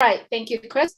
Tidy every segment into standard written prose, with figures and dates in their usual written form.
Right. Thank you, Chris.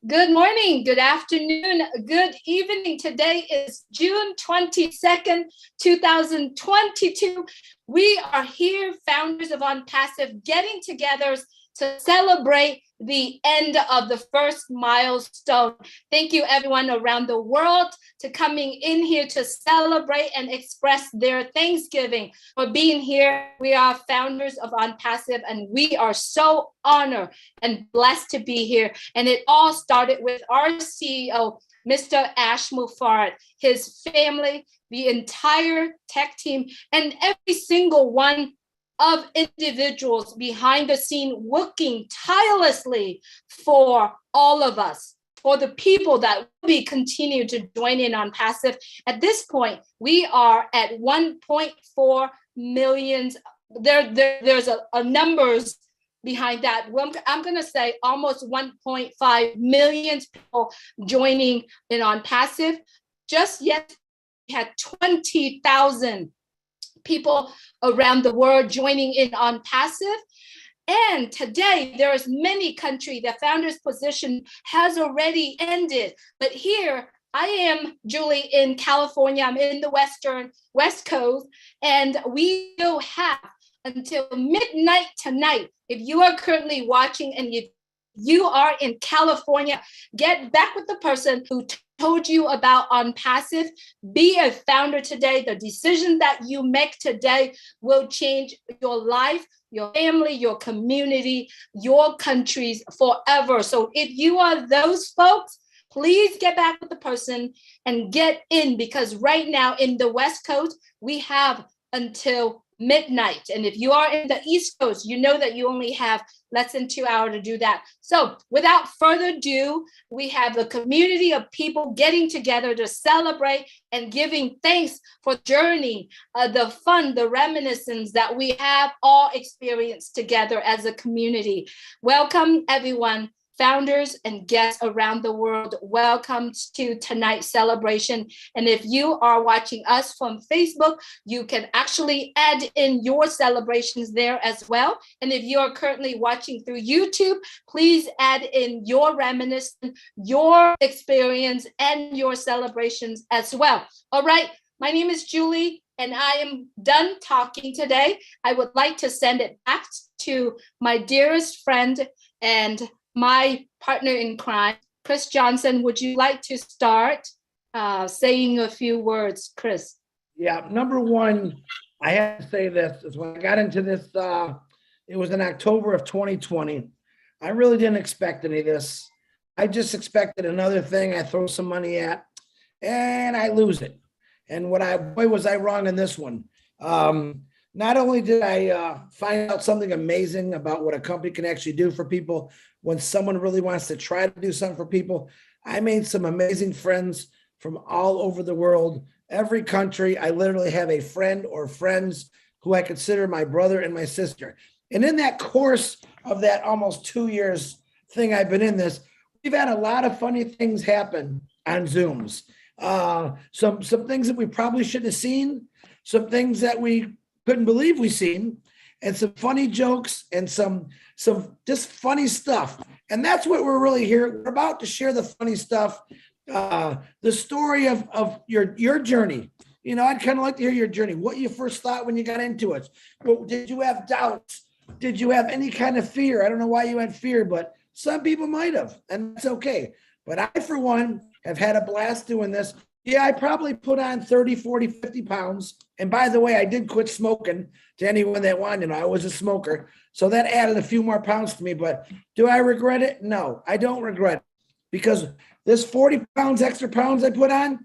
Good morning, good afternoon, good evening. Today is June 22nd, 2022. We are here, founders of ONPASSIVE, getting together to celebrate the end of the first milestone. Thank you, everyone around the world, to coming in here to celebrate and express their thanksgiving for being here. We are founders of ONPASSIVE, and we are so honored and blessed to be here. And it all started with our CEO, Mr. Ash Mufarad, his family, the entire tech team, and every single one of individuals behind the scene working tirelessly for all of us, for the people that will be continue to join in ONPASSIVE. At this point, we are at 1.4 million. There's a numbers behind that. I'm going to say almost 1.5 million people joining in ONPASSIVE. Just yet, we had 20,000 people around the world joining in ONPASSIVE. And today, there is many countries, the founder's position has already ended. But here, I am, Julie, in California. I'm in the West Coast, and we still have until midnight tonight. If you are currently watching and you are in California, get back with the person who told you about ONPASSIVE. Be a founder today. The decision that you make today will change your life, your family, your community, your countries forever. So if you are those folks, please get back with the person and get in, because right now in the West Coast, we have until midnight. And if you are in the East Coast, you know that you only have less than 2 hours to do that. So without further ado, we have a community of people getting together to celebrate and giving thanks for the journey, the fun, the reminiscence that we have all experienced together as a community. Welcome, everyone. Founders and guests around the world, welcome to tonight's celebration. And if you are watching us from Facebook, you can actually add in your celebrations there as well. And if you are currently watching through YouTube, please add in your reminiscence, your experience, and your celebrations as well. All right, my name is Julie, and I am done talking today. I would like to send it back to my dearest friend and my partner in crime, Chris Johnson. Would you like to start saying a few words, Chris? Yeah, number one, I have to say this, is when I got into this, it was in October of 2020. I really didn't expect any of this. I just expected another thing I throw some money at and I lose it. And boy, was I wrong in this one. Not only did I find out something amazing about what a company can actually do for people when someone really wants to try to do something for people, I made some amazing friends from all over the world, every country. I literally have a friend or friends who I consider my brother and my sister. And in that course of that almost 2 years thing I've been in this, we've had a lot of funny things happen on Zooms. Some things that we probably shouldn't have seen, some things that we couldn't believe we seen, and some funny jokes and some just funny stuff. And that's what we're really here. We're about to share the funny stuff, the story of your journey. You know, I'd kind of like to hear your journey, what you first thought when you got into it. Well, did you have doubts? Did you have any kind of fear? I don't know why you had fear, but some people might have, and that's okay. But I, for one, have had a blast doing this. Yeah, I probably put on 30, 40, 50 pounds. And by the way, I did quit smoking, to anyone that wanted to know. I was a smoker. So that added a few more pounds to me. But do I regret it? No, I don't regret it. Because this 40 pounds, extra pounds I put on,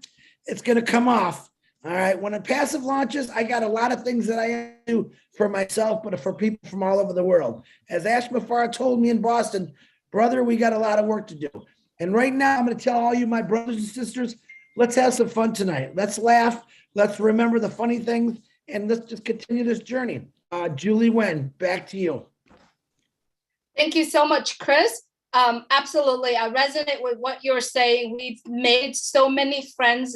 it's going to come off. All right. When ONPASSIVE launches, I got a lot of things that I do for myself, but for people from all over the world. As Ash Mufarad told me in Boston, brother, we got a lot of work to do. And right now, I'm going to tell all you, my brothers and sisters, let's have some fun tonight. Let's laugh. Let's remember the funny things, and let's just continue this journey. Julie Wen, back to you. Thank you so much, Chris. Absolutely. I resonate with what you're saying. We've made so many friends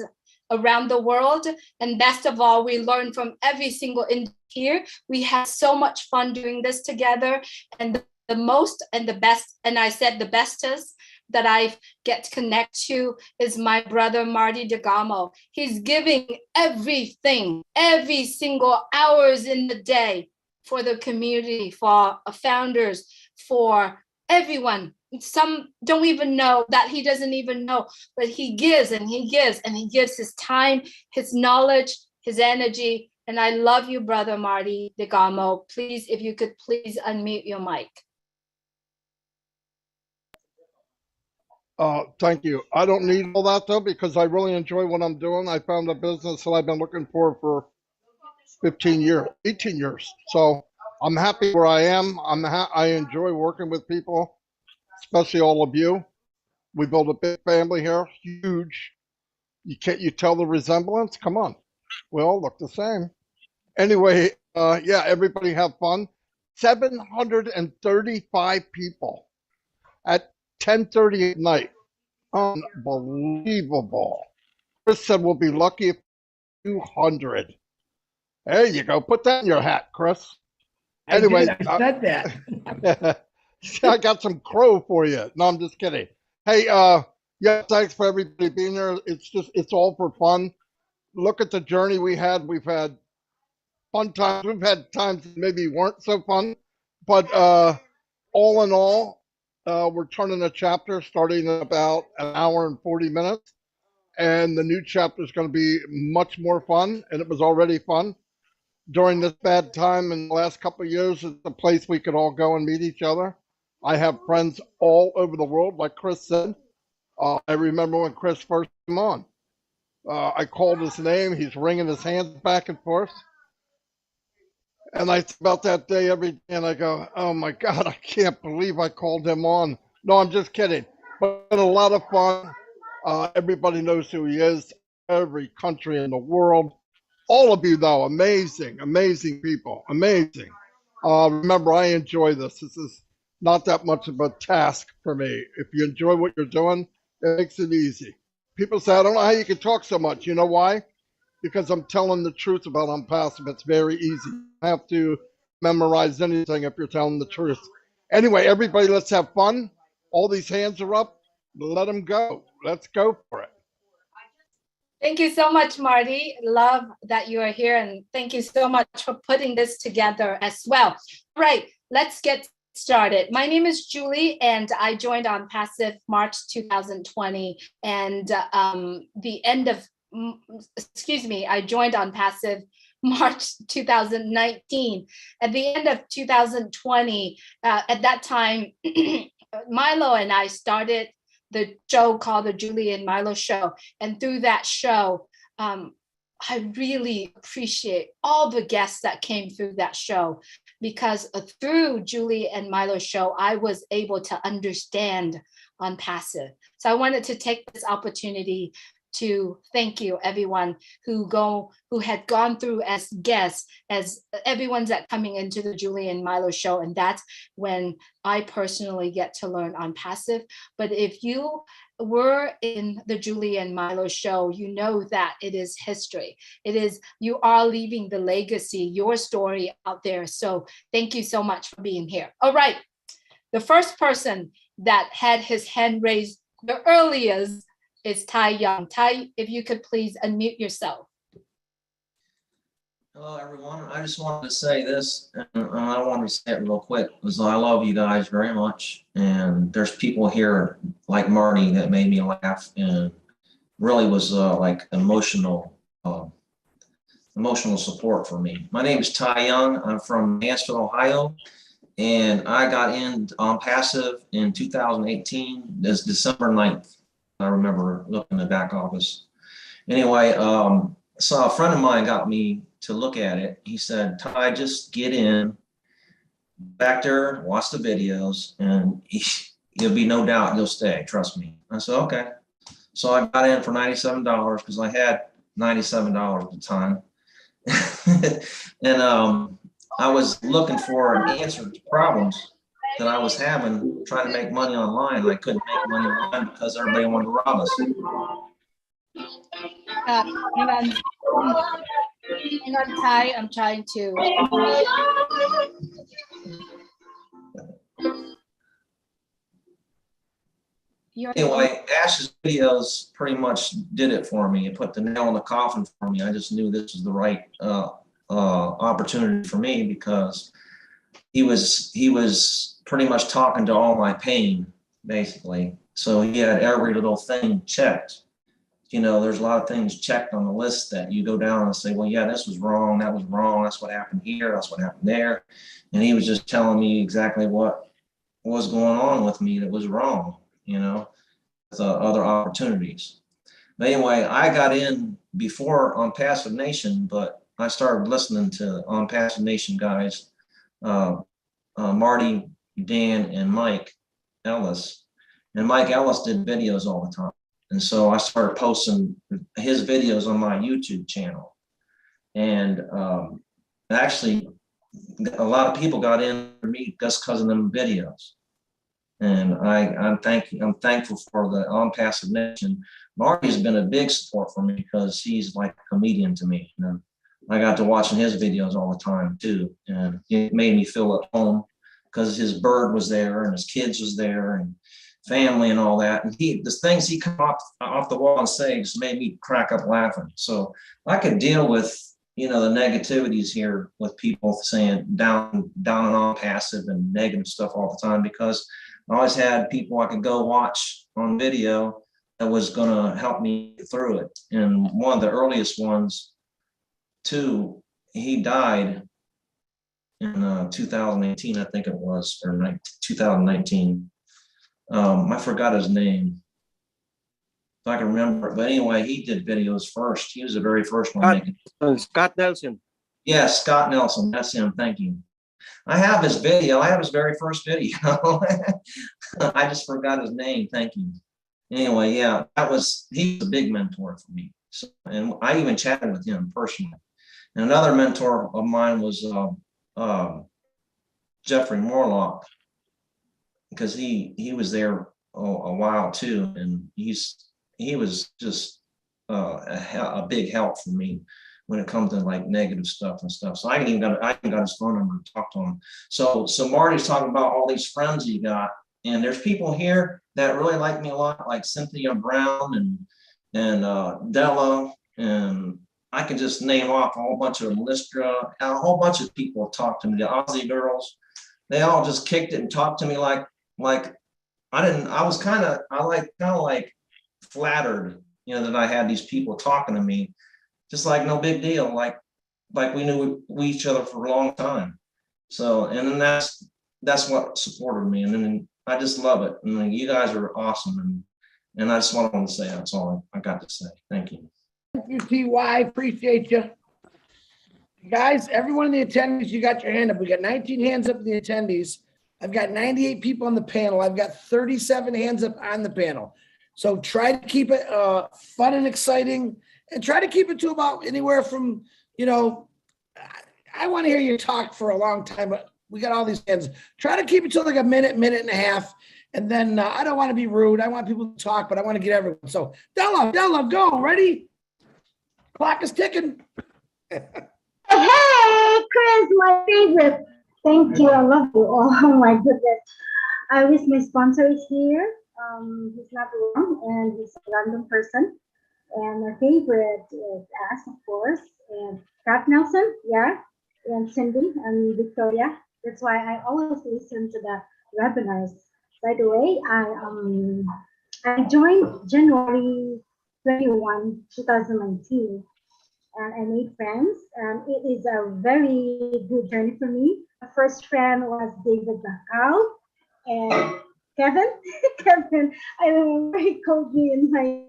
around the world. And best of all, we learn from every single individual here. We had so much fun doing this together. And the the most and the best, and I said the bestest that I get to connect to is my brother, Marty DeGamo. He's giving everything, every single hours in the day for the community, for founders, for everyone. Some don't even know that he doesn't even know, but he gives and he gives and he gives his time, his knowledge, his energy. And I love you, brother Marty DeGamo. Please, if you could please unmute your mic. Thank you. I don't need all that though, because I really enjoy what I'm doing. I found a business that I've been looking for 15 years, 18 years. So I'm happy where I am. I enjoy working with people, especially all of you. We built a big family here, huge. You tell the resemblance? Come on. We all look the same. Anyway, yeah, everybody have fun. 735 people at 10:30 at night. Unbelievable. Chris said we'll be lucky if 200. There you go. Put that in your hat, Chris. Anyway, I said that. I got some crow for you. No, I'm just kidding. Hey, yeah, thanks for everybody being here. It's all for fun. Look at the journey we had. We've had fun times. We've had times that maybe weren't so fun, but all in all, we're turning a chapter starting in about an hour and 40 minutes. And the new chapter is going to be much more fun. And it was already fun. During this bad time in the last couple of years, it's a place we could all go and meet each other. I have friends all over the world, like Chris said. I remember when Chris first came on. I called his name. He's wringing his hands back and forth. And I think about that day every day, and I go, oh my God, I can't believe I called him on. No, I'm just kidding. But it's been a lot of fun. Everybody knows who he is, every country in the world. All of you, though, amazing, amazing people, amazing. Remember, I enjoy this. This is not that much of a task for me. If you enjoy what you're doing, it makes it easy. People say, I don't know how you can talk so much. You know why? Because I'm telling the truth about ONPASSIVE. It's very easy. You don't have to memorize anything if you're telling the truth. Anyway, everybody, let's have fun. All these hands are up. Let them go. Let's go for it. Thank you so much, Marty. Love that you are here. And thank you so much for putting this together as well. All right, let's get started. My name is Julie, and I joined ONPASSIVE March 2020. And I joined ONPASSIVE March 2019. At the end of 2020, at that time, Milo and I started the show called the Julie and Milo Show. And through that show, I really appreciate all the guests that came through that show, because through Julie and Milo Show, I was able to understand ONPASSIVE. So I wanted to take this opportunity to thank you, everyone who had gone through as guests, as everyone's that coming into the Julie and Milo Show. And that's when I personally get to learn ONPASSIVE. But if you were in the Julie and Milo Show, you know that it is history. You are leaving the legacy, your story out there. So thank you so much for being here. All right. The first person that had his hand raised the earliest is Tai Young. Tai, if you could please unmute yourself. Hello, everyone. I just wanted to say this, and I wanted to say it real quick, because I love you guys very much. And there's people here like Marty that made me laugh and really was like emotional support for me. My name is Tai Young. I'm from Mansfield, Ohio, and I got in ONPASSIVE in 2018. This December 9th. I remember looking in the back office. Anyway, so a friend of mine got me to look at it. He said, Tai, just get in back there, watch the videos, and you'll be no doubt you'll stay. Trust me. I said, okay. So I got in for $97 because I had $97 at the time. And I was looking for an answer to problems that I was having trying to make money online. I couldn't make money online because everybody wanted to rob us. Hang on, Tai. I'm trying to. Anyway, Ash's videos pretty much did it for me. It put the nail in the coffin for me. I just knew this was the right opportunity for me, because he was pretty much talking to all my pain, basically. So he had every little thing checked. You know, there's a lot of things checked on the list that you go down and say, well, yeah, this was wrong, that was wrong, that's what happened here, that's what happened there. And he was just telling me exactly what was going on with me that was wrong, you know, with other opportunities. But anyway, I got in before ONPASSIVE Nation, but I started listening to ONPASSIVE Nation guys, Marty, Dan, and Mike Ellis. And Mike Ellis did videos all the time. And so I started posting his videos on my YouTube channel. And actually, a lot of people got in to me just because of them videos. And I'm thankful for the ONPASSIVE Nation. Marty's been a big support for me because he's like a comedian to me. And I got to watching his videos all the time too. And it made me feel at home because his bird was there and his kids was there and family and all that. And the things he come off the wall and say just made me crack up laughing. So I could deal with, you know, the negativities here with people saying down and ONPASSIVE and negative stuff all the time, because I always had people I could go watch on video that was going to help me through it. And one of the earliest ones too, he died in 2018, I think it was, or 2019. I forgot his name. If I can remember it. But anyway, he did videos first. He was the very first one. Scott Nelson. Yeah, Scott Nelson. That's him. Thank you. I have his video. I have his very first video. I just forgot his name. Thank you. Anyway, yeah, he was a big mentor for me. So, and I even chatted with him personally. And another mentor of mine was Jeffrey Morlock, because he was there a while too, and he was just a big help for me when it comes to like negative stuff and stuff. So I even got his phone number to talk to him. So Marty's talking about all these friends he got, and there's people here that really like me a lot, like Cynthia Brown and Della, and I can just name off a whole bunch of Listra, a whole bunch of people talked to me. The Aussie girls, they all just kicked it and talked to me like I was kind of like flattered, you know, that I had these people talking to me, just like no big deal, like we knew each other for a long time. So, and then that's what supported me, and then I just love it. And you guys are awesome, and I just wanted to say that's all I got to say. Thank you. Thank you, TY. Appreciate you. Guys, everyone in the attendees, you got your hand up. We got 19 hands up in the attendees. I've got 98 people on the panel. I've got 37 hands up on the panel. So try to keep it fun and exciting, and try to keep it to about anywhere from, you know, I want to hear you talk for a long time, but we got all these hands. Try to keep it to like a minute and a half. And then I don't want to be rude. I want people to talk, but I want to get everyone. So Della, go. Ready? Clock is ticking. Hey, Chris, my favorite. Thank you. I love you. Oh my goodness. I wish my sponsor is here. He's not around, and he's a random person. And my favorite is Ash, of course, and Scott Nelson, yeah, and Cindy and Victoria. That's why I always listen to the webinars. By the way, I joined January 21, 2019. And I made friends, and it is a very good journey for me. My first friend was David Bacall and Kevin. Kevin, I remember he called me and then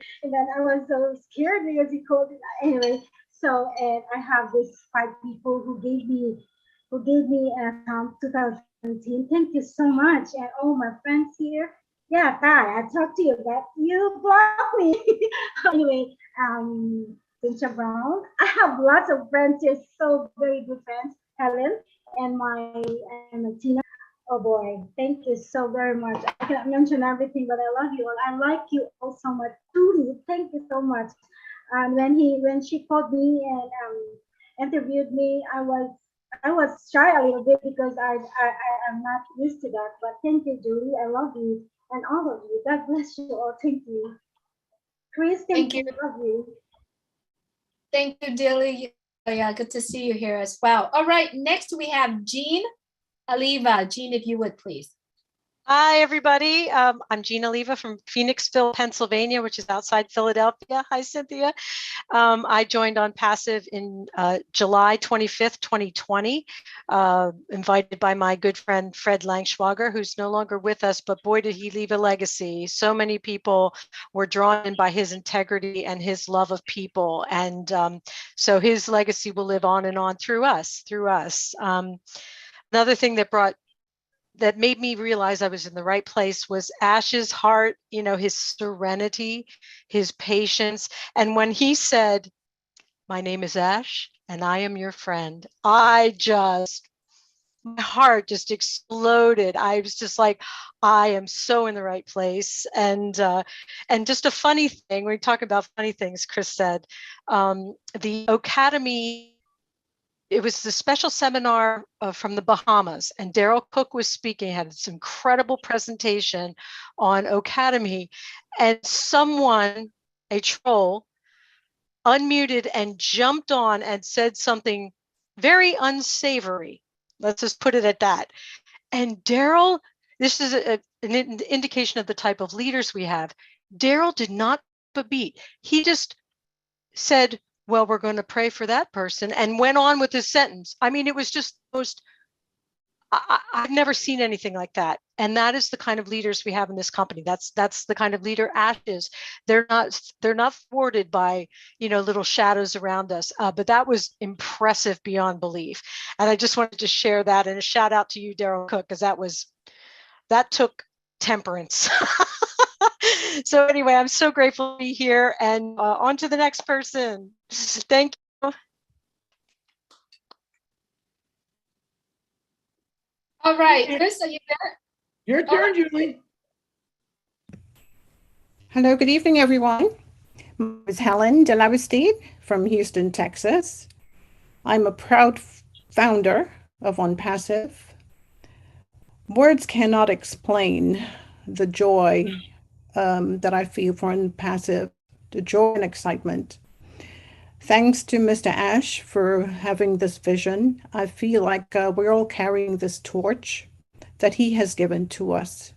I was so scared because he called me anyway. So, and I have these 5 people who gave me 2017. Thank you so much, and all my friends here. Yeah, Ty, I talked to you, but you blocked me. Anyway, Cynthia Brown. I have lots of friends here, so very good friends. Helen and my Tina. Oh boy, thank you so very much. I cannot mention everything, but I love you all. I like you all so much. Truly, thank you so much. And when she called me and interviewed me, I was shy a little bit because I'm not used to that. But thank you, Julie. I love you. and all of you. God bless you all. Thank you. Chris, Thank thank you. you. Love you. Thank you, Dilly. Oh, yeah, good to see you here as well. All right, next we have Jean Aliva. Jean, if you would please. Hi, everybody. I'm Gina Leva from Phoenixville, Pennsylvania, which is outside Philadelphia. Hi, Cynthia. I joined ONPASSIVE in July 25th, 2020, invited by my good friend, Fred Langschwager, who's no longer with us, but boy, did he leave a legacy. So many people were drawn in by his integrity and his love of people. And so his legacy will live on and on through us. Another thing that made me realize I was in the right place was Ash's heart, you know, his serenity, his patience. And when he said, "My name is Ash and I am your friend," my heart just exploded. I was just like, I am so in the right place. And just a funny thing, when we talk about funny things, Chris said, the Academy, it was the special seminar from the Bahamas, and Daryl Cook was speaking, had this incredible presentation on Academy, and someone, a troll, unmuted and jumped on and said something very unsavory. Let's just put it at that. And Daryl, this is an indication of the type of leaders we have. Daryl did not skip a beat. He just said, "Well, we're going to pray for that person," and went on with his sentence. I mean, it was just most, I've never seen anything like that. And that is the kind of leaders we have in this company. That's the kind of leader Ash is. They're not thwarted by, you know, little shadows around us. But that was impressive beyond belief. And I just wanted to share that, and a shout out to you, Daryl Cook, because that took temperance. So anyway, I'm so grateful to be here, and on to the next person. Thank you. All right, Chris, are you there? Your turn, Julie. Hello, good evening, everyone. My name is Helen DeLavistide from Houston, Texas. I'm a proud founder of ONPASSIVE. Words cannot explain the joy that I feel for ONPASSIVE, the joy and excitement. Thanks to Mr. Ash for having this vision. I feel like we're all carrying this torch that he has given to us.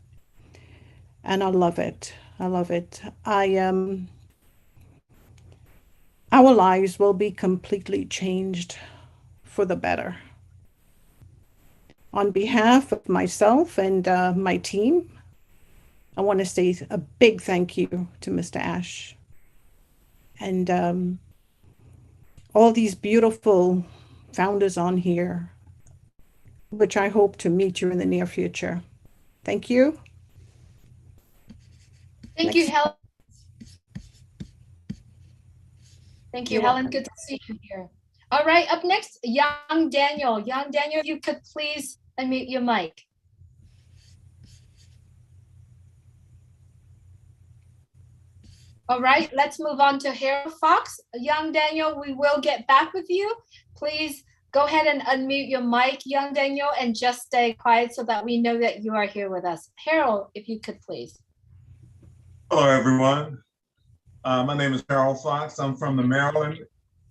And I love it. I love it. Our lives will be completely changed for the better. On behalf of myself and my team, I want to say a big thank you to Mr. Ash and all these beautiful founders on here, which I hope to meet you in the near future. Thank you. Thank you, Helen. Thank you, Helen. Good to see you here. All right, up next, Young Daniel. Young Daniel, you could please unmute your mic. All right, let's move on to Harold Fox. Young Daniel, we will get back with you. Please go ahead and unmute your mic, Young Daniel, and just stay quiet so that we know that you are here with us. Harold, if you could please. Hello, everyone. My name is Harold Fox. I'm from the Maryland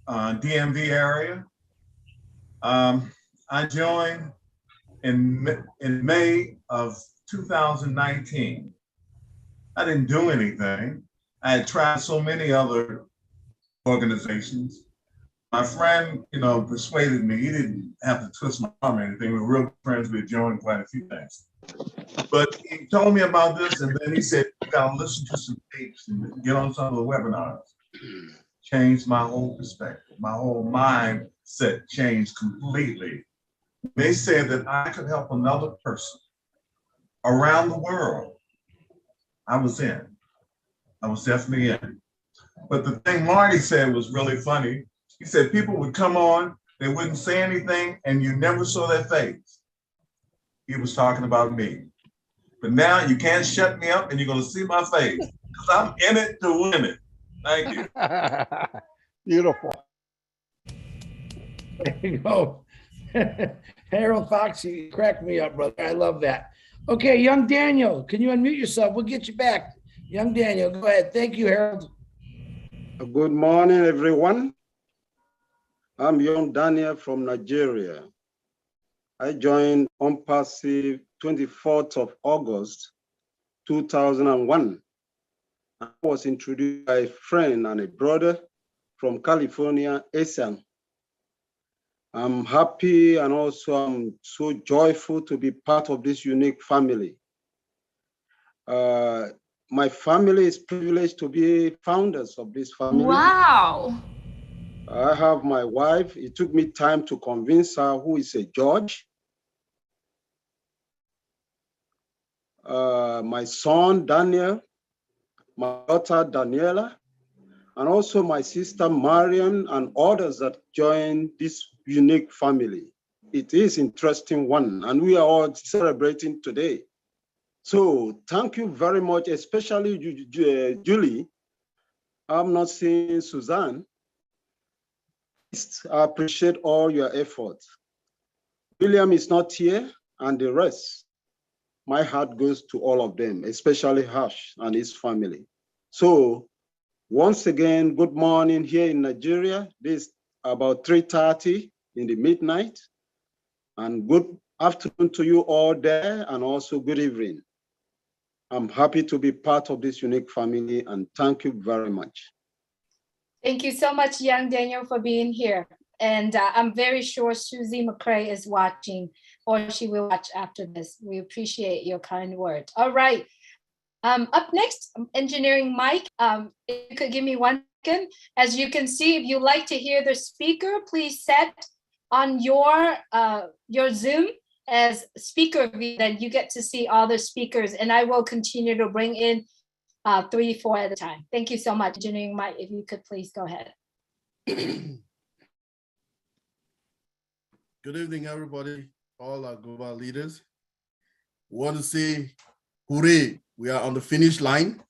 DMV area. I joined in May of 2019. I didn't do anything. I had tried so many other organizations. My friend, persuaded me. He didn't have to twist my arm or anything. We were real friends. We had joined quite a few things. But he told me about this, and then he said, "You gotta listen to some tapes and get on some of the webinars." Changed my whole perspective. My whole mindset changed completely. They said that I could help another person around the world. I was in. I was definitely in. But the thing Marty said was really funny. He said people would come on, they wouldn't say anything, and you never saw their face. He was talking about me. But now you can't shut me up, and you're going to see my face because I'm in it to win it. Thank you. Beautiful. There you go. Harold Fox, you cracked me up, brother. I love that. Okay, young Daniel, can you unmute yourself? We'll get you back. Young Daniel, go ahead. Thank you, Harold. Good morning, everyone. I'm young Daniel from Nigeria. I joined ONPASSIVE 24th of August, 2001. I was introduced by a friend and a brother from California, ASAN. I'm happy and also I'm so joyful to be part of this unique family. My family is privileged to be founders of this family. Wow. I have my wife. It took me time to convince her, who is a judge. My son, Daniel, my daughter, Daniela, and also my sister, Marian, and others that join this unique family. It is an interesting one, and we are all celebrating today. So thank you very much, especially Julie. I'm not seeing Suzanne. I appreciate all your efforts. William is not here, and the rest. My heart goes to all of them, especially Hash and his family. So once again, good morning here in Nigeria. This is about 3:30 in the midnight. And good afternoon to you all there, and also good evening. I'm happy to be part of this unique family, and thank you very much. Thank you so much, young Daniel, for being here. And I'm very sure Susie McCrae is watching, or she will watch after this. We appreciate your kind words. All right. Up next, Engineering Mike. If you could give me 1 second. As you can see, if you like to hear the speaker, please set on your Zoom as speaker view, then you get to see all the speakers, and I will continue to bring in 3, 4 at a time. Thank you so much, Engineering Mike. If you could please go ahead. Good evening, everybody, all our global leaders. We want to say, hooray, we are on the finish line.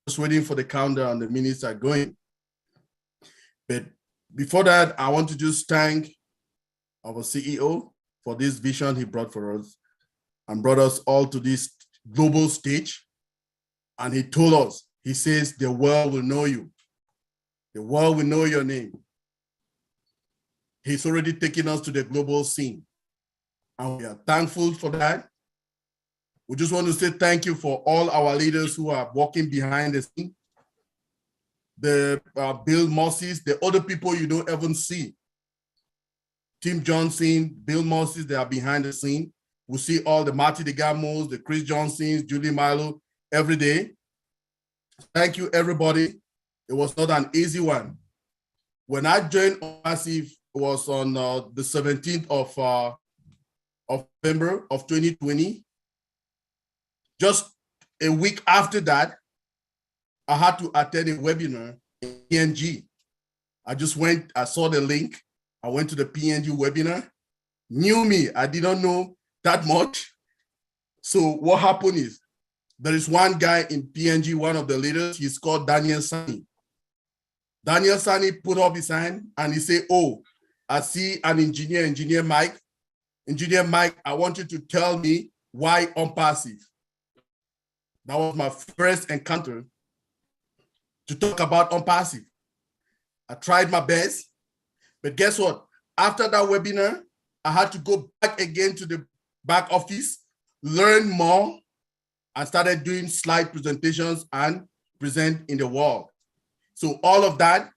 Just waiting for the countdown, the minutes are going. But before that, I want to just thank our CEO for this vision he brought for us and brought us all to this global stage. And he told us, he says, the world will know you. The world will know your name. He's already taken us to the global scene. And we are thankful for that. We just want to say thank you for all our leaders who are walking behind the scene. The Bill Mosses, the other people you don't even see. Tim Johnson, Bill Mosses, they are behind the scene. We see all the Marty DeGamos, the Chris Johnsons, Julie Milo every day. Thank you, everybody. It was not an easy one. When I joined ONPASSIVE, it was on the 17th of November of 2020. Just a week after that, I had to attend a webinar in PNG. I just went, I saw the link. I went to the PNG webinar. Knew me, I didn't know that much. So what happened is, there is one guy in PNG, one of the leaders, he's called Daniel Sani. Daniel Sani put up his hand and he said, oh, I see an engineer, Engineer Mike. Engineer Mike, I want you to tell me why ONPASSIVE. That was my first encounter to talk about ONPASSIVE. I tried my best, but guess what? After that webinar, I had to go back again to the back office, learn more, and started doing slide presentations and present in the world. So all of that,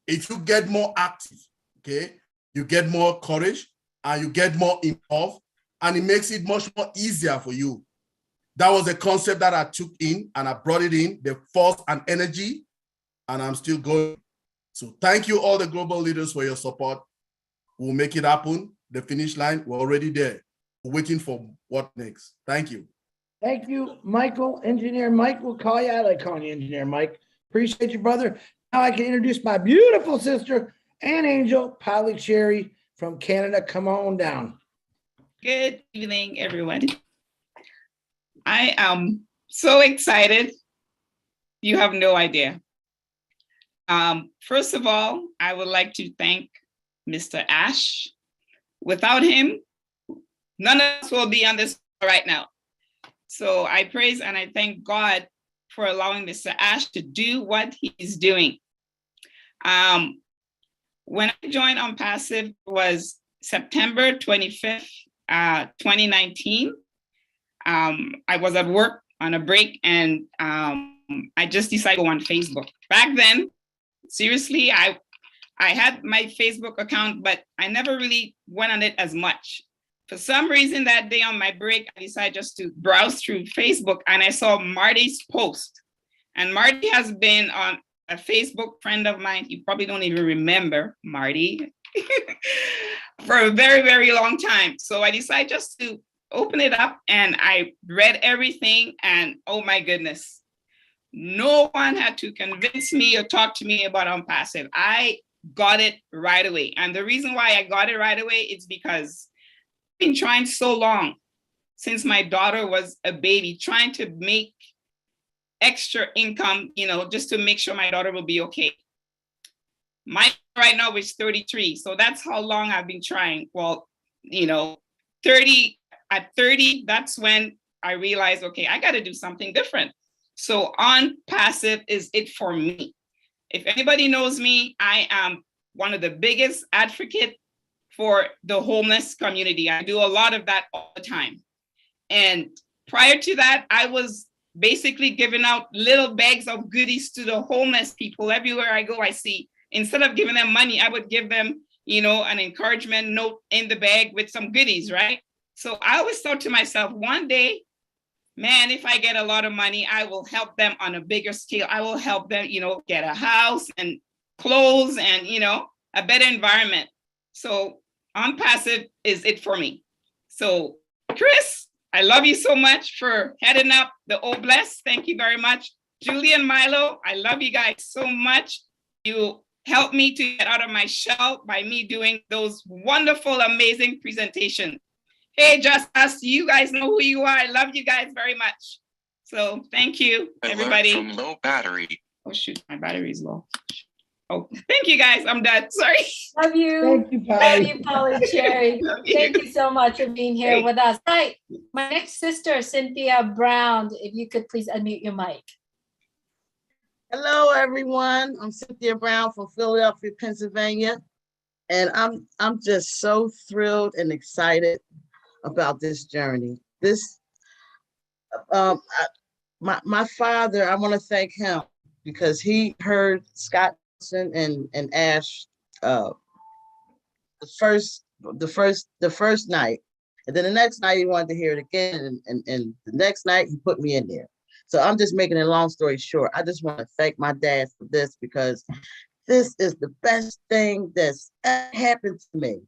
if you get more active, okay, you get more courage and you get more involved, and it makes it much more easier for you. That was a concept that I took in and I brought it in, the force and energy, and I'm still going. So thank you all the global leaders for your support. We'll make it happen. The finish line, we're already there. We're waiting for what next. Thank you. Thank you, Michael. Engineer Mike, we'll call you. I like calling you Engineer Mike. Appreciate you, brother. Now I can introduce my beautiful sister and angel, Polly Cherry from Canada. Come on down. Good evening, everyone. I am so excited. You have no idea. First of all, I would like to thank Mr. Ash. Without him, none of us will be on this right now. So I praise and I thank God for allowing Mr. Ash to do what he's doing. When I joined ONPASSIVE was September 25th, 2019. I was at work on a break and I just decided to go on Facebook. Back then, seriously, I had my Facebook account, but I never really went on it as much. For some reason that day on my break, I decided just to browse through Facebook and I saw Marty's post. And Marty has been on a Facebook friend of mine. You probably don't even remember Marty for a very, very long time. So I decided just to open it up and I read everything and oh my goodness, no one had to convince me or talk to me about ONPASSIVE. I got it right away. And the reason why I got it right away is because I've been trying so long since my daughter was a baby, trying to make extra income, you know, just to make sure my daughter will be okay. My right now is 33. So that's how long I've been trying. Well, you know, at 30, that's when I realized, okay, I got to do something different. So ONPASSIVE is it for me. If anybody knows me, I am one of the biggest advocates for the homeless community. I do a lot of that all the time. And prior to that, I was basically giving out little bags of goodies to the homeless people. Everywhere I go, I see, instead of giving them money, I would give them, you know, an encouragement note in the bag with some goodies, right? So I always thought to myself, one day, man, if I get a lot of money, I will help them on a bigger scale. I will help them, you know, get a house and clothes and, you know, a better environment. So ONPASSIVE is it for me. So Chris, I love you so much for heading up the Oblast. Thank you very much. Julie and Milo, I love you guys so much. You helped me to get out of my shell by me doing those wonderful, amazing presentations. Hey, Just Us, you guys know who you are. I love you guys very much. So thank you, everybody. From low battery. Oh shoot, my battery is low. Oh, thank you guys. I'm done. Sorry. Love you. Thank you, Love Polly. you, Polly Cherry. Thank you so much for being here Hey. with us. Right. My next sister, Cynthia Brown, if you could please unmute your mic. Hello, everyone. I'm Cynthia Brown from Philadelphia, Pennsylvania, and I'm just so thrilled and excited about this journey. This, my father, I want to thank him because he heard Scott and Ash the first night, and then the next night he wanted to hear it again, and the next night he put me in there. So I'm just making a long story short. I just want to thank my dad for this because this is the best thing that's ever happened to me.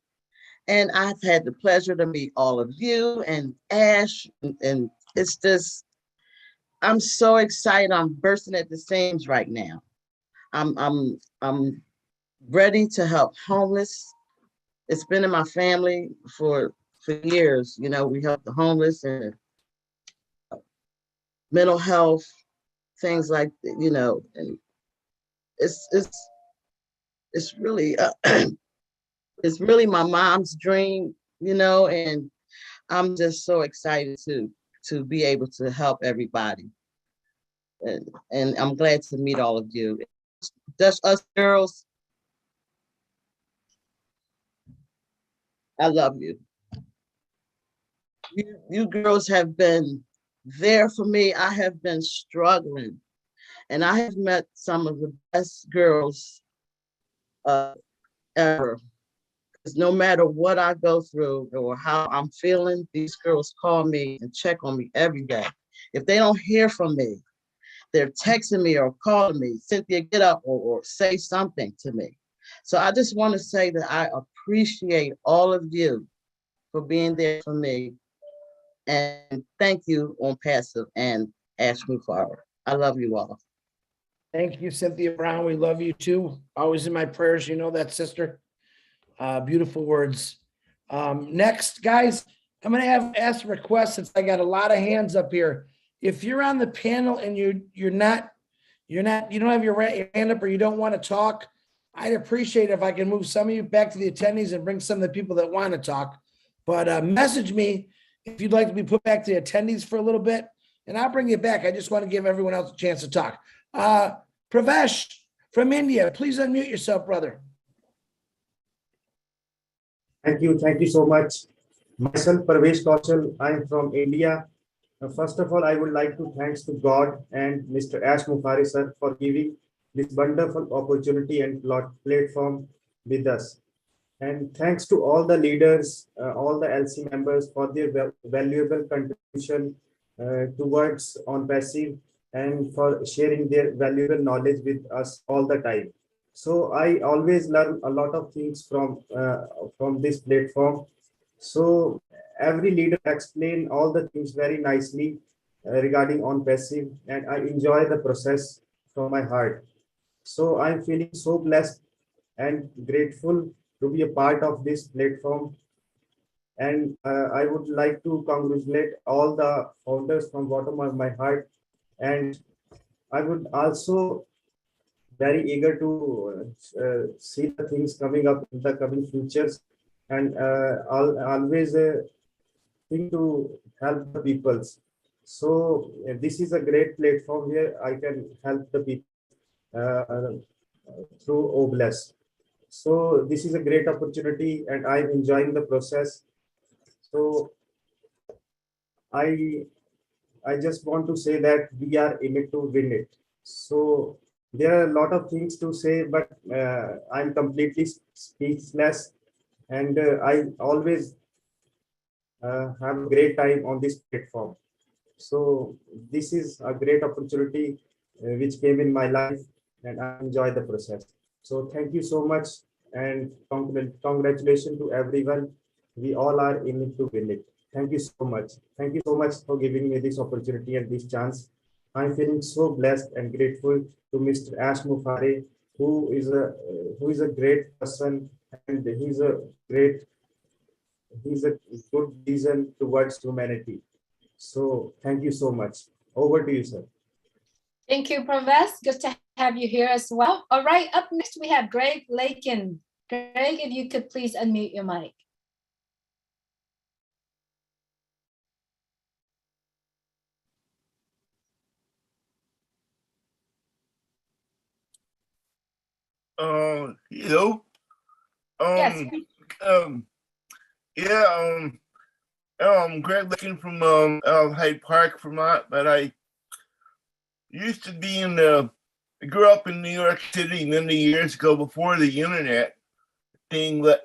And I've had the pleasure to meet all of you and Ash, and it's just, I'm so excited. I'm bursting at the seams right now. I'm ready to help homeless. It's been in my family for years. You know, we help the homeless and mental health, things like, you know, and it's really it's really my mom's dream, you know, and I'm just so excited to be able to help everybody. And I'm glad to meet all of you. Just us girls, I love you. You girls have been there for me. I have been struggling, and I have met some of the best girls ever. Because no matter what I go through or how I'm feeling, these girls call me and check on me every day. If they don't hear from me, they're texting me or calling me, Cynthia, get up, or say something to me. So I just want to say that I appreciate all of you for being there for me. And thank you, ONPASSIVE and Ash Move Forward. I love you all. Thank you, Cynthia Brown. We love you too. Always in my prayers. You know that, sister. Beautiful words. Next, guys, I'm going to ask a request since I got a lot of hands up here. If you're on the panel and you don't have your hand up or you don't want to talk, I'd appreciate if I can move some of you back to the attendees and bring some of the people that want to talk. But message me if you'd like to be put back to the attendees for a little bit, and I'll bring you back. I just want to give everyone else a chance to talk. Pravesh from India, please unmute yourself, brother. Thank you so much. Myself, Parvesh Kaushal, I am from India. First of all, I would like to thanks to God and Mr. Ash Mukhari sir for giving this wonderful opportunity and platform with us. And thanks to all the leaders, all the LC members for their valuable contribution towards ONPASSIVE and for sharing their valuable knowledge with us all the time. So I always learn a lot of things from this platform. So every leader explain all the things very nicely regarding ONPASSIVE, and I enjoy the process from my heart. So I'm feeling so blessed and grateful to be a part of this platform. And I would like to congratulate all the founders from bottom of my heart. And I would also very eager to see the things coming up in the coming futures. And I'll always think to help the people. So this is a great platform where I can help the people through OBLESS. So this is a great opportunity and I'm enjoying the process. So I just want to say that we are in it to win it. So there are a lot of things to say, but I'm completely speechless, and I always have a great time on this platform. So this is a great opportunity which came in my life, and I enjoy the process. So thank you so much, and congratulations to everyone. We all are in it to win it. Thank you so much. Thank you so much for giving me this opportunity and this chance. I'm feeling so blessed and grateful to Mr. Ash Mukhari, who is a great person, and he's a good vision towards humanity. So thank you so much. Over to you, sir. Thank you, Pravesh. Good to have you here as well. All right, up next we have Greg Lakin. Greg, if you could please unmute your mic. Hello. Yes. Greg Lakin from Hyde Park, Vermont, but I used to be I grew up in New York City many years ago before the internet thing, but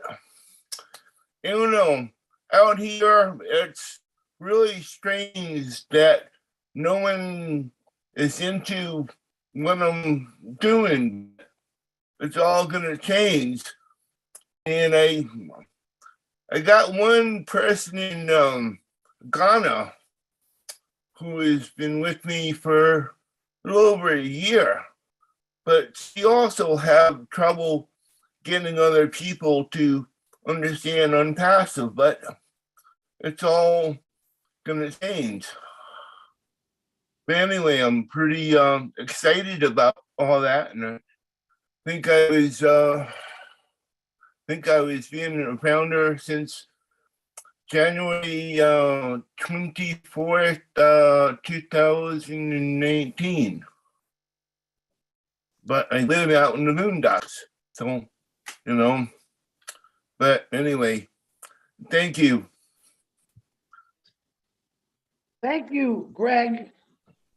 I don't know, out here it's really strange that no one is into what I'm doing. It's all gonna change. And I got one person in Ghana who has been with me for a little over a year, but she also had trouble getting other people to understand ONPASSIVE, but it's all gonna change. But anyway, I'm pretty excited about all that, and I think I was being a founder since January 24th, 2019. But I live out in the boondocks, so, but anyway, thank you. Thank you, Greg.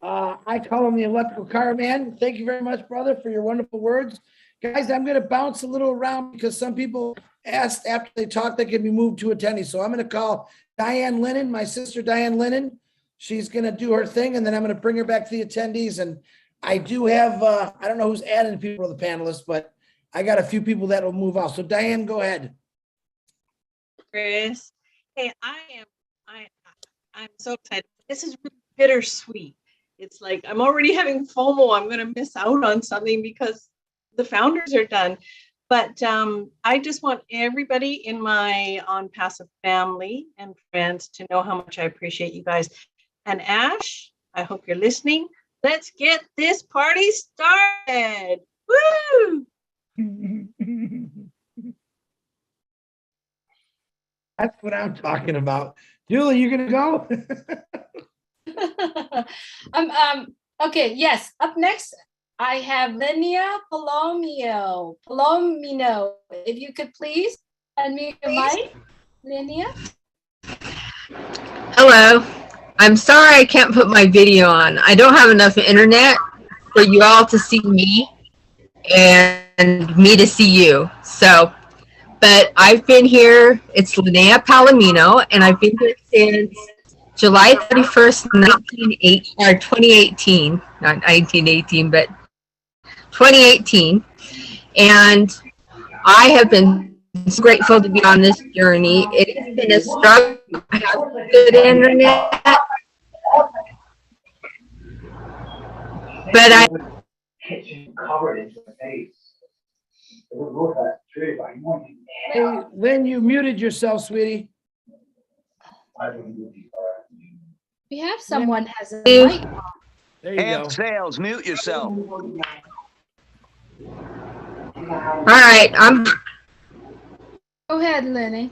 I call him the electrical car man. Thank you very much, brother, for your wonderful words. Guys, I'm going to bounce a little around because some people asked after they talked they can be moved to attendees. So I'm going to call Diane Lennon, my sister Diane Lennon. She's going to do her thing, and then I'm going to bring her back to the attendees. And I do have, I don't know who's adding people to the panelists, but I got a few people that will move out. So Diane, go ahead. Chris, hey, I'm so excited. This is really bittersweet. It's like I'm already having FOMO. I'm going to miss out on something because the founders are done. But I just want everybody in my ONPASSIVE family and friends to know how much I appreciate you guys. And Ash, I hope you're listening. Let's get this party started. Woo! That's what I'm talking about. Julie, you gonna go? Okay, yes. Up next, I have Linnea Palomino. If you could please unmute your mic, Linnea. Hello. I'm sorry I can't put my video on. I don't have enough internet for you all to see me and me to see you. So, but I've been here. It's Linnea Palomino, and I've been here since July 31st, 2018. Not 1918, but 2018. And I have been so grateful to be on this journey. It has been a struggle. I have good internet, but I Hey, Lynn, you muted yourself, sweetie. We have someone has a mic. There you Amp go. sales, mute yourself. all right. Go ahead, Lenny.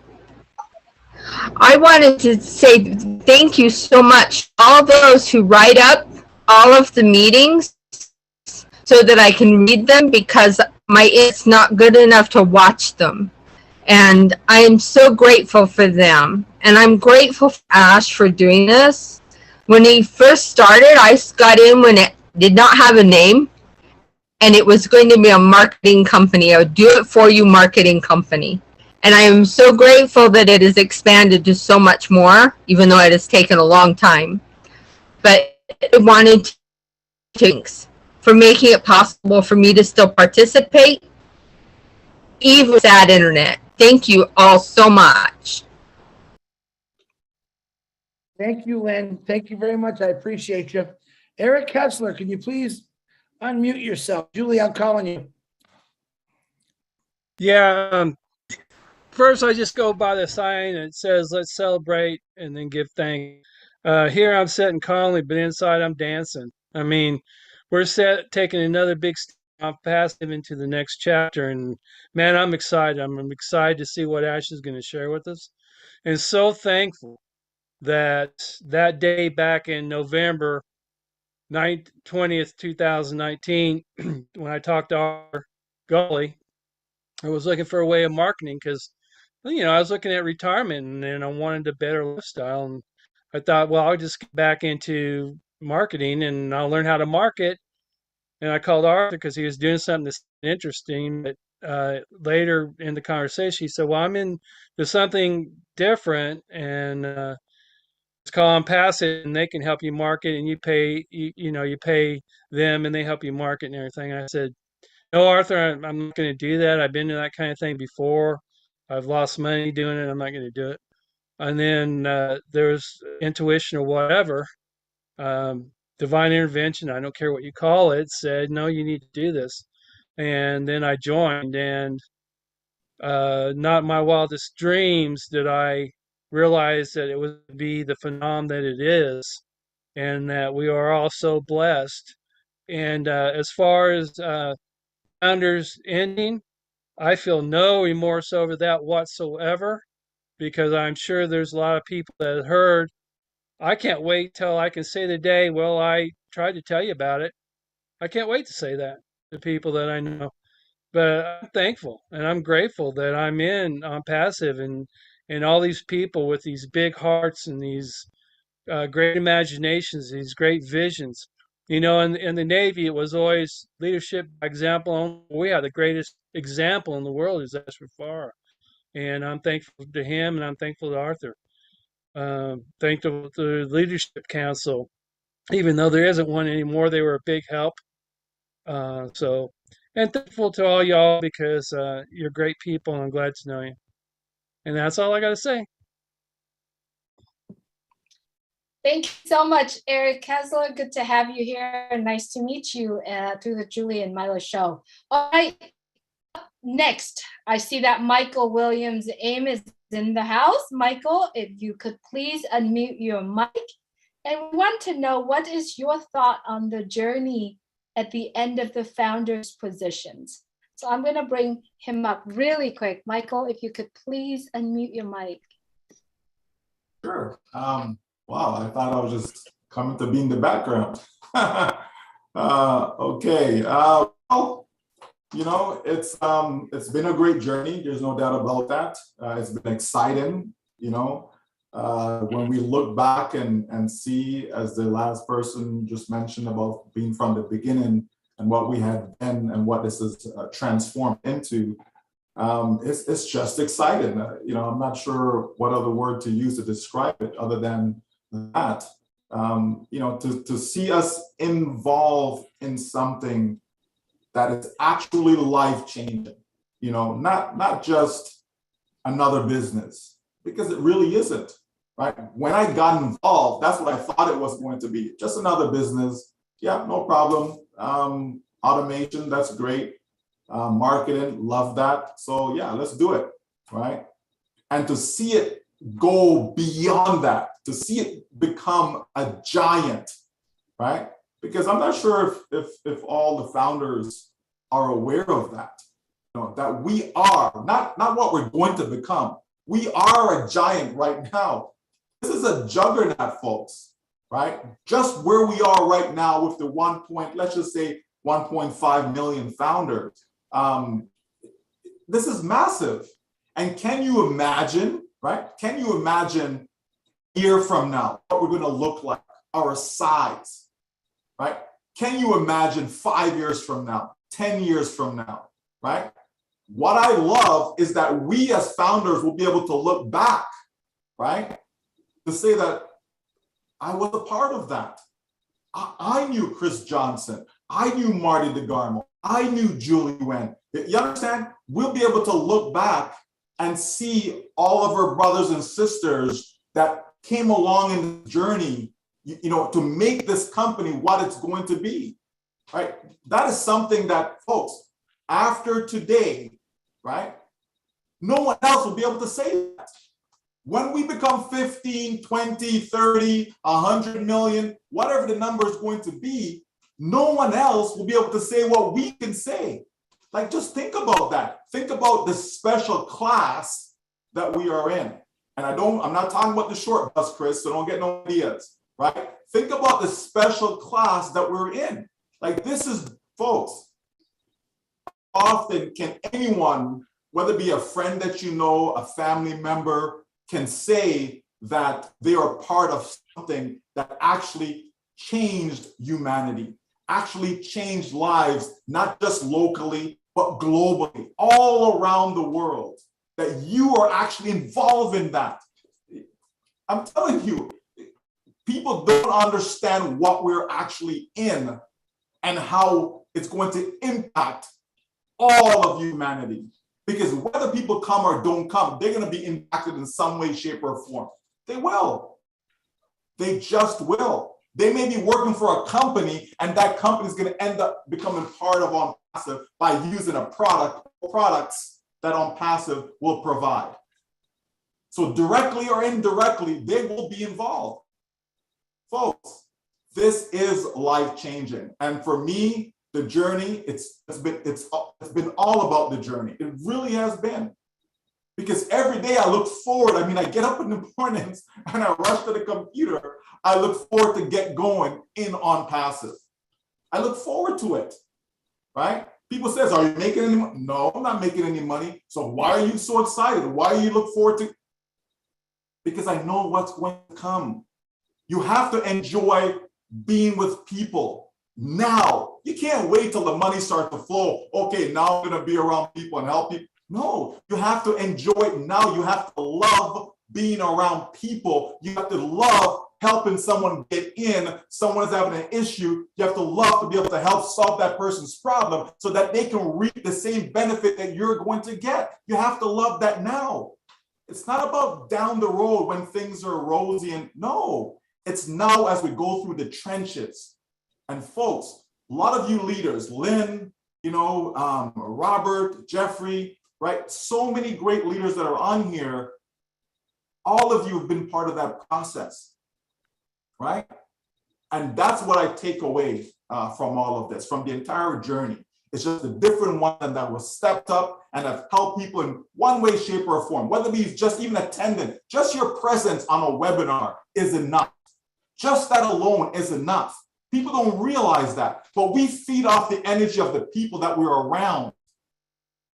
I wanted to say thank you so much, all those who write up all of the meetings so that I can read them, because it's not good enough to watch them. And I am so grateful for them. And I'm grateful for Ash for doing this. When he first started, I got in when it did not have a name, and it was going to be a marketing company, a do-it-for-you marketing company. And I am so grateful that it has expanded to so much more, even though it has taken a long time. But I wanted to thanks for making it possible for me to still participate, even with that internet. Thank you all so much. Thank you, Lynn. Thank you very much. I appreciate you. Eric Kessler, can you please unmute yourself? Julie, I'm calling you. Yeah. First, I just go by the sign and it says, "Let's celebrate and then give thanks." Here I'm sitting calmly, but inside I'm dancing. I mean, we're taking another big step off passive into the next chapter. And man, I'm excited. I'm excited to see what Ash is going to share with us. And so thankful that that day back in November 20th, 2019, when I talked to our Gully, I was looking for a way of marketing because, I was looking at retirement and I wanted a better lifestyle. And I thought, well, I'll just get back into marketing and I'll learn how to market. And I called Arthur because he was doing something that's interesting. But later in the conversation, he said, well, I'm into something different, and it's called ONPASSIVE, and they can help you market, and you pay them and they help you market and everything. And I said, no, Arthur, I'm not going to do that. I've been to that kind of thing before. I've lost money doing it. I'm not going to do it. And then there's intuition or whatever, divine intervention, I don't care what you call it, said, no, you need to do this. And then I joined, and not my wildest dreams did I realize that it would be the phenomenon that it is, and that we are all so blessed. And as far as Founders ending, I feel no remorse over that whatsoever, because I'm sure there's a lot of people that heard. I can't wait till I can say the day, well, I tried to tell you about it. I can't wait to say that to people that I know. But I'm thankful and I'm grateful that I'm in on passive, and all these people with these big hearts and these great imaginations, these great visions. In the Navy, it was always leadership by example. We have the greatest example in the world is Ashford Farah. And I'm thankful to him, and I'm thankful to Arthur. Thankful to the Leadership Council. Even though there isn't one anymore, they were a big help. And thankful to all y'all, because you're great people, and I'm glad to know you. And that's all I got to say. Thank you so much, Eric Kessler. Good to have you here. Nice to meet you through the Julie and Milo show. All right, next, I see that Michael Williams Aim is in the house. Michael, if you could please unmute your mic. And we want to know, what is your thought on the journey at the end of the founders' positions? So I'm going to bring him up really quick. Michael, if you could please unmute your mic. Sure. Wow, I thought I was just coming to be in the background. Okay. Well, you know, it's been a great journey. There's no doubt about that. It's been exciting, you know. When we look back and see, as the last person just mentioned about being from the beginning and what we had been and what this has transformed into, it's just exciting. You know, I'm not sure what other word to use to describe it other than that. You know, to see us involved in something that is actually life-changing, you know, not just another business, because it really isn't, right? When I got involved, that's what I thought it was going to be, just another business. Yeah, no problem. Automation, that's great. Marketing, love that. So yeah, let's do it, right? And to see it go beyond that, to see it become a giant, right? Because I'm not sure if all the founders are aware of that, you know, that we are not what we're going to become. We are a giant right now. This is a juggernaut, folks, right? Just where we are right now with the let's just say 1.5 million founders. This is massive. And can you imagine, right? Can you imagine a year from now what we're going to look like, our size, right? Can you imagine 5 years from now, 10 years from now, right? What I love is that we as founders will be able to look back, right? To say that I was a part of that. I knew Chris Johnson. I knew Marty DeGarmo. I knew Julie Wen. You understand? We'll be able to look back and see all of our brothers and sisters that came along in the journey, you know, to make this company what it's going to be, right? That is something that, folks, after today, right, no one else will be able to say that. When we become 15, 20, 30, 100 million, whatever the number is going to be, no one else will be able to say what we can say. Like, just think about that. Think about the special class that we are in. And I'm not talking about the short bus, Chris, so don't get no ideas, right? Think about the special class that we're in. Like, this is, folks, often can anyone, whether it be a friend that you know, a family member, can say that they are part of something that actually changed humanity, actually changed lives, not just locally, but globally, all around the world, that you are actually involved in that. I'm telling you, people don't understand what we're actually in and how it's going to impact all of humanity. Because whether people come or don't come, they're going to be impacted in some way, shape, or form. They will. They just will. They may be working for a company, and that company is going to end up becoming part of ONPASSIVE by using a products that ONPASSIVE will provide. So directly or indirectly, they will be involved. Folks, this is life-changing. And for me, the journey, it's been all about the journey. It really has been. Because every day I look forward. I mean, I get up in the mornings and I rush to the computer. I look forward to get going in ONPASSIVE. I look forward to it, right? People says, are you making any money? No, I'm not making any money. So why are you so excited? Why do you look forward to? Because I know what's going to come. You have to enjoy being with people now. You can't wait till the money starts to flow. Okay, now I'm going to be around people and help people. No, you have to enjoy it now. You have to love being around people. You have to love helping someone get in. Someone's having an issue. You have to love to be able to help solve that person's problem so that they can reap the same benefit that you're going to get. You have to love that now. It's not about down the road when things are rosy and no, it's now as we go through the trenches. And folks, a lot of you leaders, Lynn, you know, Robert, Jeffrey, right? So many great leaders that are on here. All of you have been part of that process, right? And that's what I take away from all of this, from the entire journey, It's just a different one that was stepped up and have helped people in one way, shape, or form. Whether it be just even attending, just your presence on a webinar is enough. Just that alone is enough. People don't realize that, but we feed off the energy of the people that we're around.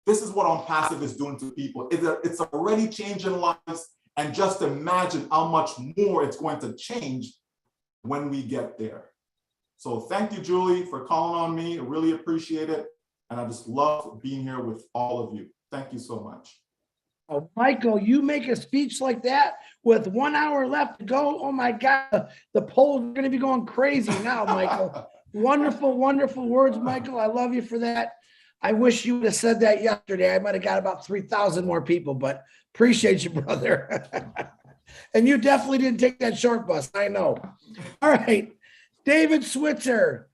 This is what ONPASSIVE is doing to people. It's already changing lives, and just imagine how much more it's going to change when we get there. So thank you, Julie, for calling on me. I really appreciate it. And I just love being here with all of you. Thank you so much. Oh, Michael, you make a speech like that with 1 hour left to go. Oh my God, the polls are going to be going crazy now, Michael. Wonderful, wonderful words, Michael. I love you for that. I wish you would have said that yesterday. I might have got about 3,000 more people, but appreciate you, brother. And you definitely didn't take that short bus. I know. All right. David Switzer,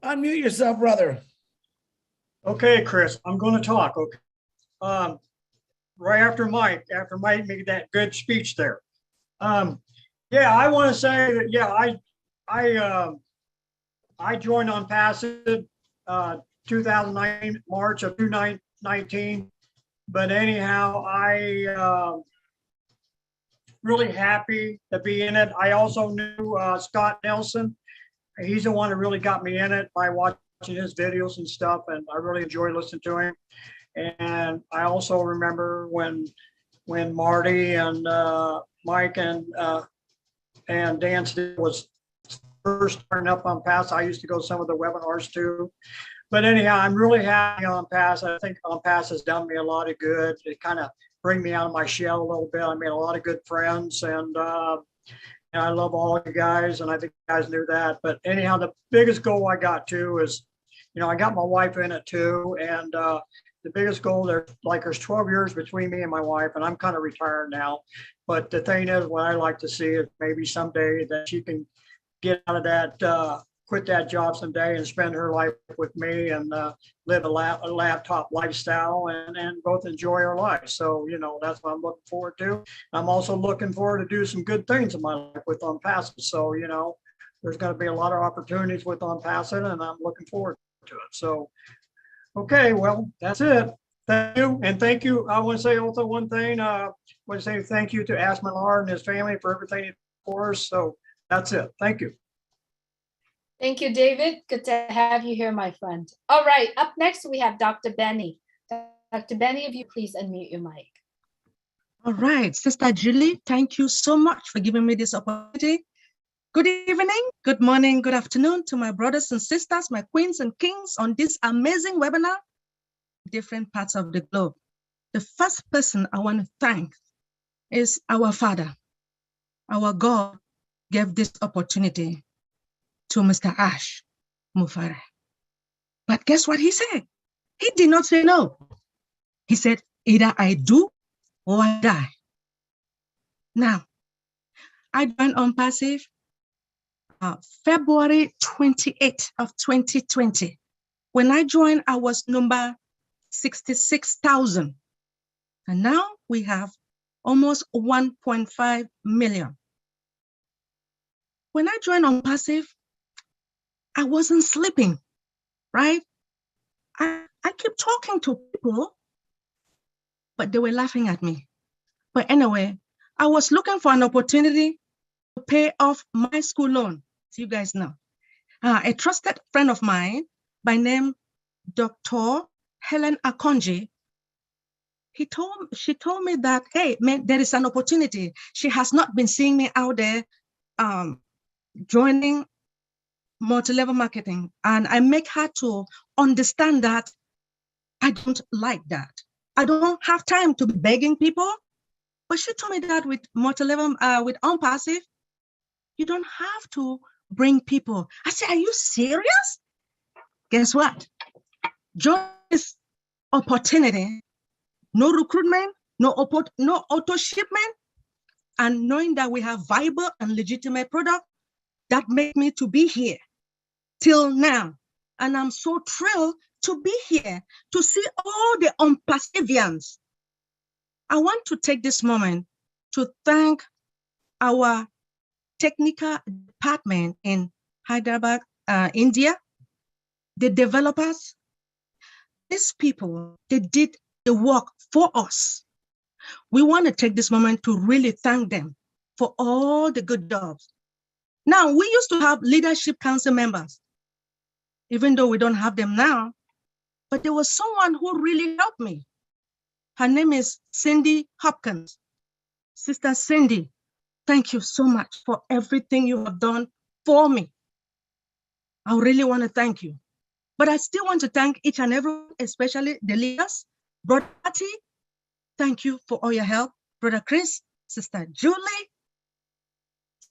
unmute yourself, brother. Okay, Chris, I'm going to talk. Okay. Right after Mike made that good speech there. Yeah, I want to say that, yeah, I joined ONPASSIVE 2009, March of 2019. But anyhow, I really happy to be in it. I also knew Scott Nelson. He's the one that really got me in it by watching his videos and stuff, and I really enjoy listening to him. And I also remember when Marty and Mike and Dan was first starting up ONPASSIVE. I used to go to some of the webinars too. But anyhow, I'm really happy on ONPASSIVE. I think ONPASSIVE has done me a lot of good. It kind of bring me out of my shell a little bit. I made a lot of good friends, and I love all you guys, and I think you guys knew that. But anyhow, the biggest goal I got to is, I got my wife in it too, and the biggest goal there's 12 years between me and my wife, and I'm kind of retired now. But the thing is, what I like to see is maybe someday that she can get out of that, quit that job someday and spend her life with me and live a laptop lifestyle and both enjoy our life. So, that's what I'm looking forward to. I'm also looking forward to do some good things in my life with ONPASSIVE. So, there's going to be a lot of opportunities with ONPASSIVE, and I'm looking forward to it. So, okay, well, that's it. Thank you. And thank you. I want to say also one thing. I want to say thank you to Ash Millard and his family for everything he did for us. So that's it. Thank you. Thank you, David. Good to have you here, my friend. All right, up next we have Dr. Benny. Dr. Benny, if you please unmute your mic. All right, Sister Julie, thank you so much for giving me this opportunity. Good evening, good morning, good afternoon to my brothers and sisters, my queens and kings on this amazing webinar, different parts of the globe. The first person I want to thank is our Father. Our God gave this opportunity to Mr. Ash Mufare. But guess what he said? He did not say no. He said, either I do or I die. Now, I joined ONPASSIVE February 28th of 2020. When I joined, I was number 66,000. And now we have almost 1.5 million. When I joined ONPASSIVE, I wasn't sleeping, right? I kept talking to people, but they were laughing at me. But anyway, I was looking for an opportunity to pay off my school loan, as you guys know. A trusted friend of mine by name Dr. Helen Akonji, she told me that, hey, man, there is an opportunity. She has not been seeing me out there joining multi-level marketing. And I make her to understand that I don't like that. I don't have time to be begging people. But she told me that with multi-level, with ONPASSIVE, you don't have to bring people. I said, are you serious? Guess what? Join this opportunity, no recruitment, no auto shipment, and knowing that we have viable and legitimate product, that made me to be here till now. And I'm so thrilled to be here to see all the ONPASSIVians. I want to take this moment to thank our technical department in Hyderabad, India, the developers, these people, they did the work for us. We want to take this moment to really thank them for all the good jobs. Now, we used to have leadership council members, even though we don't have them now, but there was someone who really helped me. Her name is Cindy Hopkins. Sister Cindy, thank you so much for everything you have done for me. I really want to thank you. But I still want to thank each and everyone, especially the leaders. Brother Patty, thank you for all your help. Brother Chris, Sister Julie,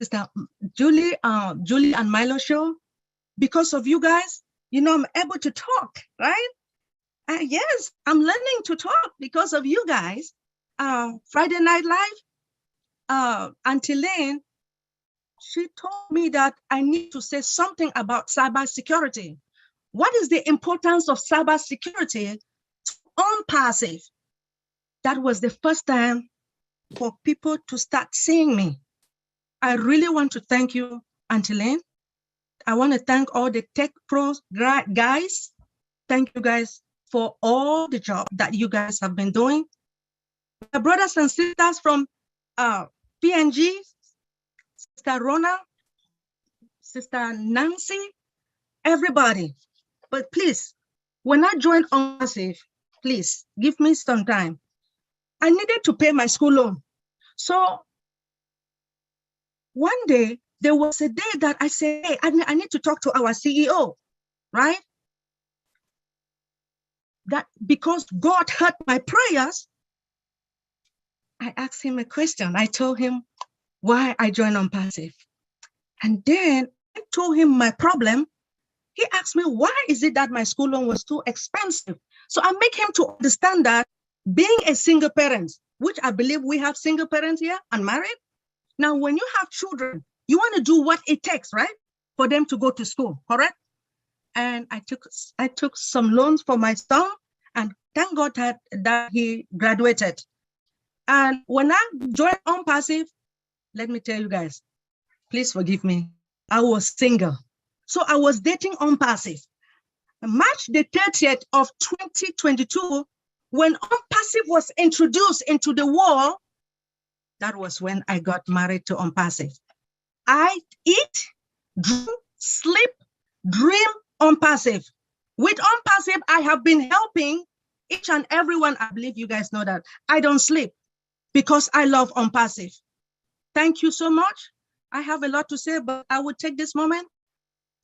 Sister Julie and Milo show. Because of you guys, I'm able to talk, right? Yes, I'm learning to talk because of you guys. Friday Night Live, Auntie Lane, she told me that I need to say something about cybersecurity. What is the importance of cybersecurity on ONPASSIVE? That was the first time for people to start seeing me. I really want to thank you, Auntie Lane. I want to thank all the Tech Pros guys. Thank you guys for all the job that you guys have been doing. My brothers and sisters from PNG, Sister Rona, Sister Nancy, everybody. But please, when I joined ONPASSIVE, please give me some time. I needed to pay my school loan. So one day, there was a day that I said, hey, I need to talk to our CEO, right? That because God heard my prayers, I asked him a question. I told him why I joined ONPASSIVE. And then I told him my problem. He asked me, why is it that my school loan was too expensive? So I make him to understand that being a single parent, which I believe we have single parents here, unmarried. Now, when you have children, you want to do what it takes, right? For them to go to school, correct? And I took some loans for my son, and thank God that he graduated. And when I joined ONPASSIVE, let me tell you guys, please forgive me, I was single. So I was dating ONPASSIVE. March the 30th of 2022, when ONPASSIVE was introduced into the world, that was when I got married to ONPASSIVE. I eat, drink, sleep, dream ONPASSIVE. With ONPASSIVE, I have been helping each and everyone. I believe you guys know that. I don't sleep because I love ONPASSIVE. Thank you so much. I have a lot to say, but I will take this moment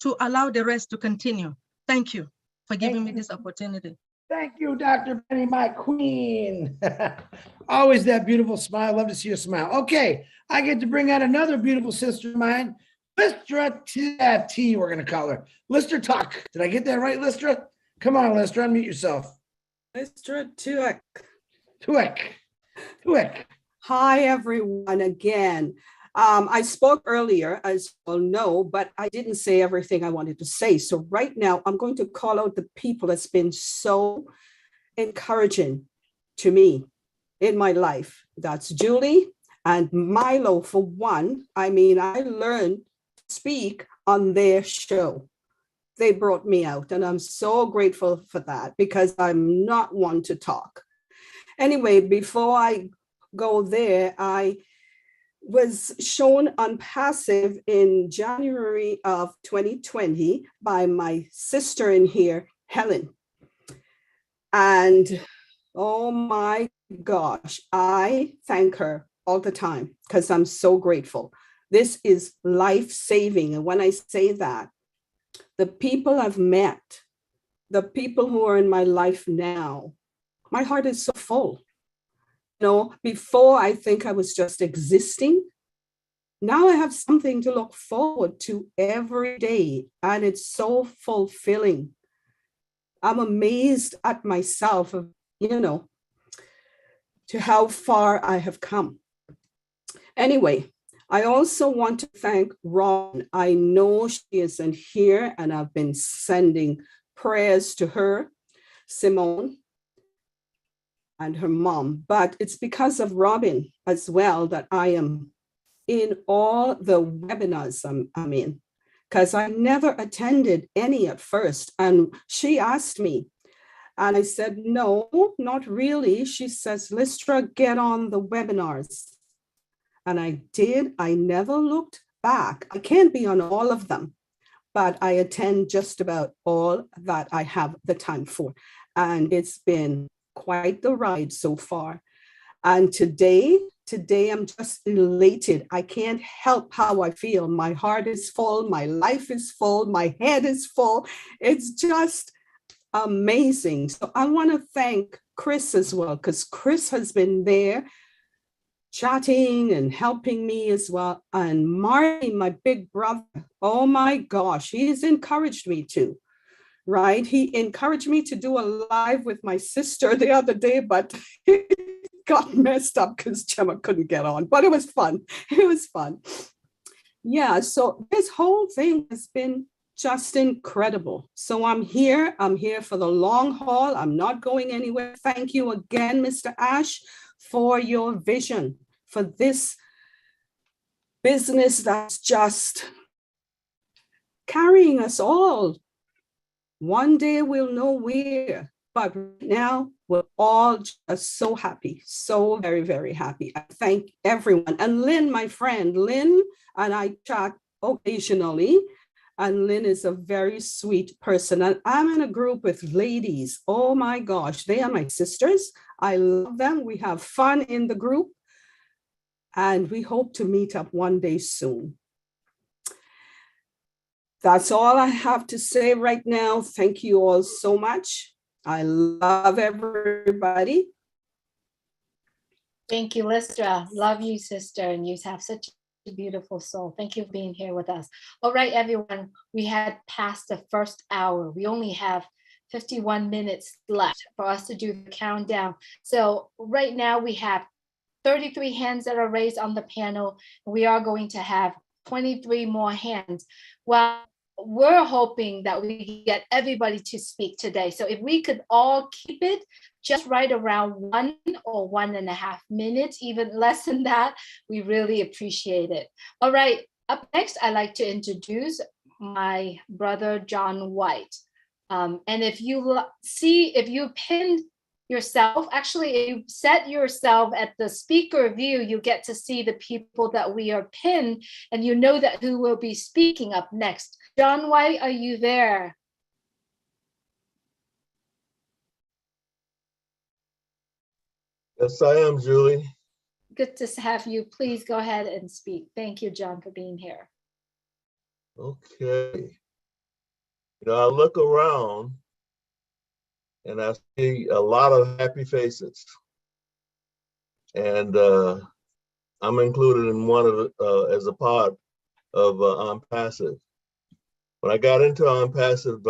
to allow the rest to continue. Thank you for giving me this opportunity. Thank you, Dr. Benny, my queen. Always that beautiful smile. Love to see your smile. Okay, I get to bring out another beautiful sister of mine, Lystra T, we're going to call her. Lystra Tuck. Did I get that right, Lystra? Come on, Lystra, unmute yourself. Lystra Tuck. Tuck. Hi, everyone, again. I spoke earlier, as you all know, but I didn't say everything I wanted to say. So right now, I'm going to call out the people that's been so encouraging to me in my life. That's Julie and Milo, for one. I mean, I learned to speak on their show. They brought me out, and I'm so grateful for that because I'm not one to talk. Anyway, before I go there, I was shown ONPASSIVE in January of 2020 by my sister in here, Helen. And oh my gosh, I thank her all the time because I'm so grateful. This is life-saving. And when I say that, the people I've met, the people who are in my life now, my heart is so full. Before I think I was just existing. Now I have something to look forward to every day, and it's so fulfilling. I'm amazed at myself, to how far I have come. Anyway, I also want to thank Ron. I know she isn't here, and I've been sending prayers to her, Simone, and her mom, but it's because of Robin as well that I am in all the webinars I'm in, because I never attended any at first. And she asked me, And I said, no, not really. She says, Listra, get on the webinars. And I did. I never looked back. I can't be on all of them, but I attend just about all that I have the time for. And it's been quite the ride so far. And today I'm just elated. I can't help how I feel. My heart is full, my life is full, my head is full. It's just amazing. So I want to thank Chris as well, because Chris has been there chatting and helping me as well. And Marty, my big brother, oh my gosh, he's encouraged me to, right? He encouraged me to do a live with my sister the other day, but it got messed up because Gemma couldn't get on, but it was fun. It was fun. Yeah, so this whole thing has been just incredible. So I'm here for the long haul. I'm not going anywhere. Thank you again, Mr. Ash, for your vision for this business that's just carrying us all. One day we'll know where, but right now we're all just so happy, so very, very happy. I thank everyone. And Lynn, my friend, Lynn and I chat occasionally, and Lynn is a very sweet person. And I'm in a group with ladies. Oh my gosh, they are my sisters. I love them. We have fun in the group, and we hope to meet up one day soon. That's all I have to say right now. Thank you all so much. I love everybody. Thank you, Listra. Love you, sister. And you have such a beautiful soul. Thank you for being here with us. All right, everyone. We had passed the first hour. We only have 51 minutes left for us to do the countdown. So right now we have 33 hands that are raised on the panel. We are going to have 23 more hands. Well, we're hoping that we get everybody to speak today. So if we could all keep it just right around 1 or 1.5 minutes, even less than that, we really appreciate it. All right, up next, I'd like to introduce my brother, John White. And if you pinned yourself, actually, if you set yourself at the speaker view, you get to see the people that we are pinned, and you know that who will be speaking up next. John White, are you there? Yes, I am, Julie. Good to have you. Please go ahead and speak. Thank you, John, for being here. Okay. You know, I look around and I see a lot of happy faces. And I'm included in one of the, as a part of ONPASSIVE. When I got into ONPASSIVE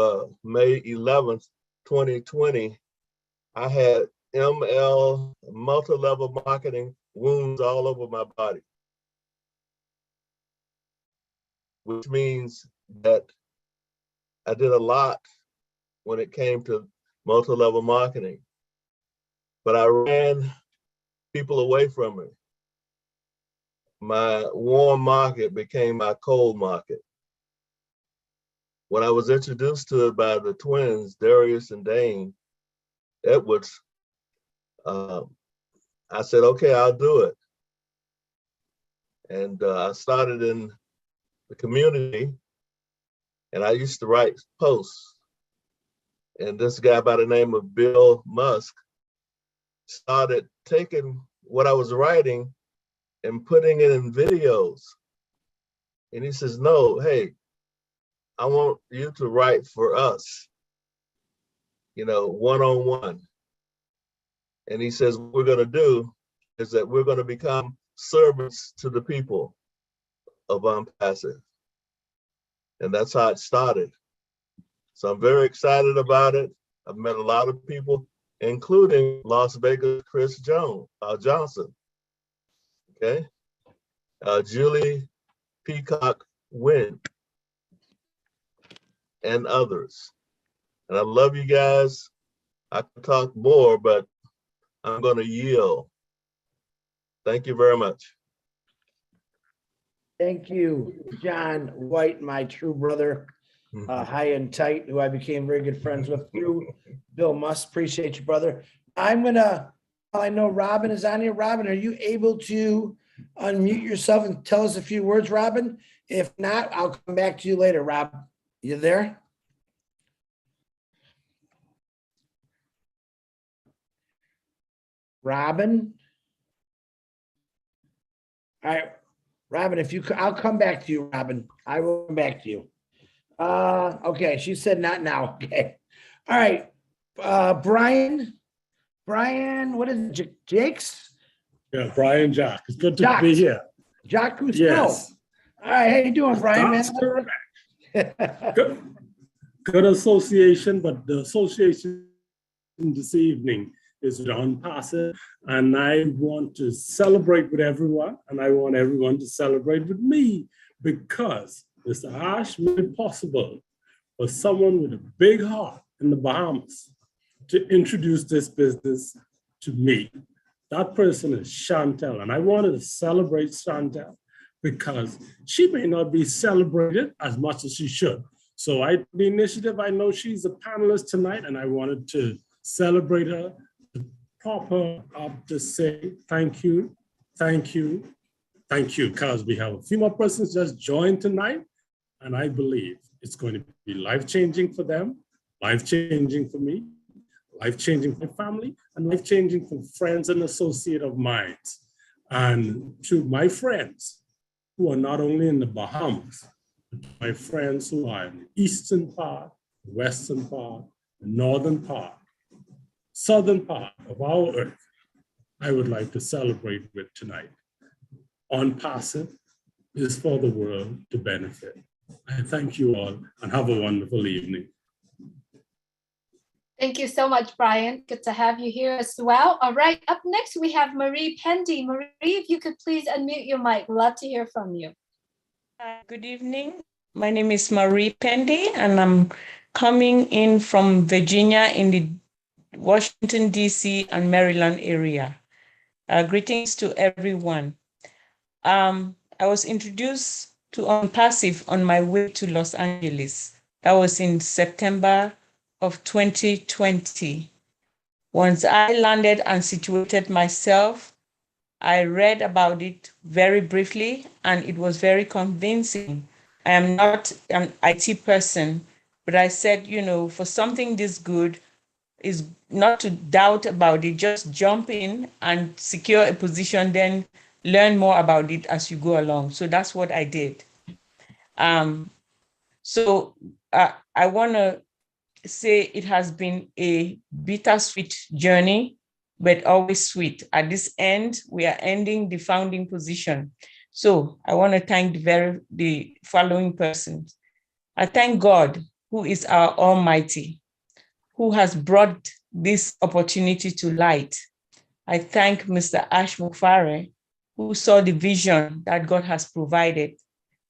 May 11th, 2020, I had ML, multi-level marketing wounds all over my body, which means that I did a lot when it came to multi-level marketing, but I ran people away from me. My warm market became my cold market. When I was introduced to it by the twins, Darius and Dane Edwards, I said, okay, I'll do it. And I started in the community, and I used to write posts. And this guy by the name of Bill Musk started taking what I was writing and putting it in videos. And he says, no, hey, I want you to write for us, you know, one-on-one. And he says, what we're gonna do is that we're gonna become servants to the people of ONPASSIVE. And that's how it started. So I'm very excited about it. I've met a lot of people, including Las Vegas Chris Johnson, okay? Julie Peacock Wynn, and others. And I love you guys. I could talk more, but I'm gonna yield. Thank you very much. Thank you, John White, my true brother. high and tight, who I became very good friends with through Bill Musk. Appreciate you, brother. I know Robin is on here. Robin, are you able to unmute yourself and tell us a few words, Robin? If not, I'll come back to you later, Rob. You there? Robin? All right, Robin, I'll come back to you, Robin. I will come back to you. Okay, she said not now. Okay. All right. Brian, what is it? Jake's? Yeah, Brian Jack. It's good to Jack. be here. Jack Cousteau. Yes. All right, how you doing, Brian? That's correct. Good association, but the association this evening is with ONPASSIVE, and I want to celebrate with everyone, and I want everyone to celebrate with me, because Mr. Ash made it possible for someone with a big heart in the Bahamas to introduce this business to me. That person is Chantel, and I wanted to celebrate Chantel because she may not be celebrated as much as she should. So the initiative, I know she's a panelist tonight, and I wanted to celebrate her, to prop her up to say thank you, because we have a few more persons just joined tonight, and I believe it's going to be life-changing for them, life-changing for me, life-changing for my family, and life-changing for friends and associates of mine. And to my friends who are not only in the Bahamas, but my friends who are in the eastern part, western part, the northern part, southern part of our earth, I would like to celebrate with tonight. ONPASSIVE is for the world to benefit. I thank you all and have a wonderful evening. Thank you so much, Brian. Good to have you here as well. All right, up next we have Marie Pendy. Marie, if you could please unmute your mic. Love to hear from you. Good evening. My name is Marie Pendy, and I'm coming in from Virginia in the Washington, D.C. and Maryland area. Greetings to everyone. I was introduced to ONPASSIVE on my way to Los Angeles. That was in September of 2020. Once I landed and situated myself, I read about it very briefly, and it was very convincing. I am not an IT person, but I said, for something this good, is not to doubt about it, just jump in and secure a position, then learn more about it as you go along. So that's what I did. I want to say it has been a bittersweet journey, but always sweet. At this end, we are ending the founding position. So I want to thank the following persons. I thank God, who is our Almighty, who has brought this opportunity to light. I thank Mr. Ash Mufare, who saw the vision that God has provided,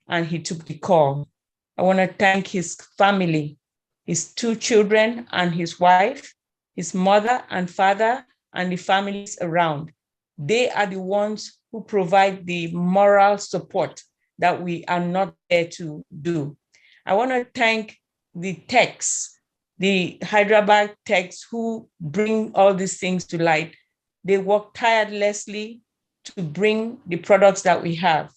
and he took the call. I want to thank his family, his 2 children and his wife, his mother and father, and the families around. They are the ones who provide the moral support that we are not there to do. I want to thank the techs, the Hyderabad techs who bring all these things to light. They work tirelessly to bring the products that we have.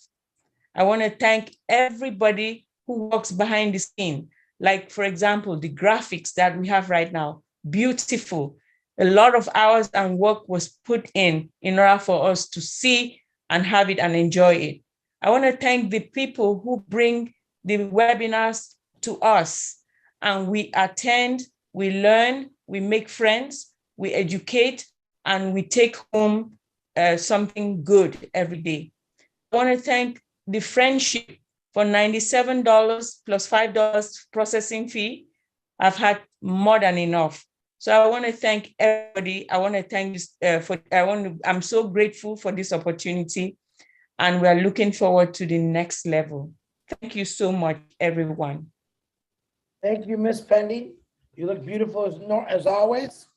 I want to thank everybody who works behind the scene. Like, for example, the graphics that we have right now, beautiful. A lot of hours and work was put in order for us to see and have it and enjoy it. I want to thank the people who bring the webinars to us, and we attend, we learn, we make friends, we educate, and we take home something good every day. I want to thank the friendship for $97 plus $5 processing fee. I've had more than enough. So I want to thank everybody. I want to thank I'm so grateful for this opportunity, and we're looking forward to the next level. Thank you so much, everyone. Thank you, Miss Pendy. You look beautiful as always.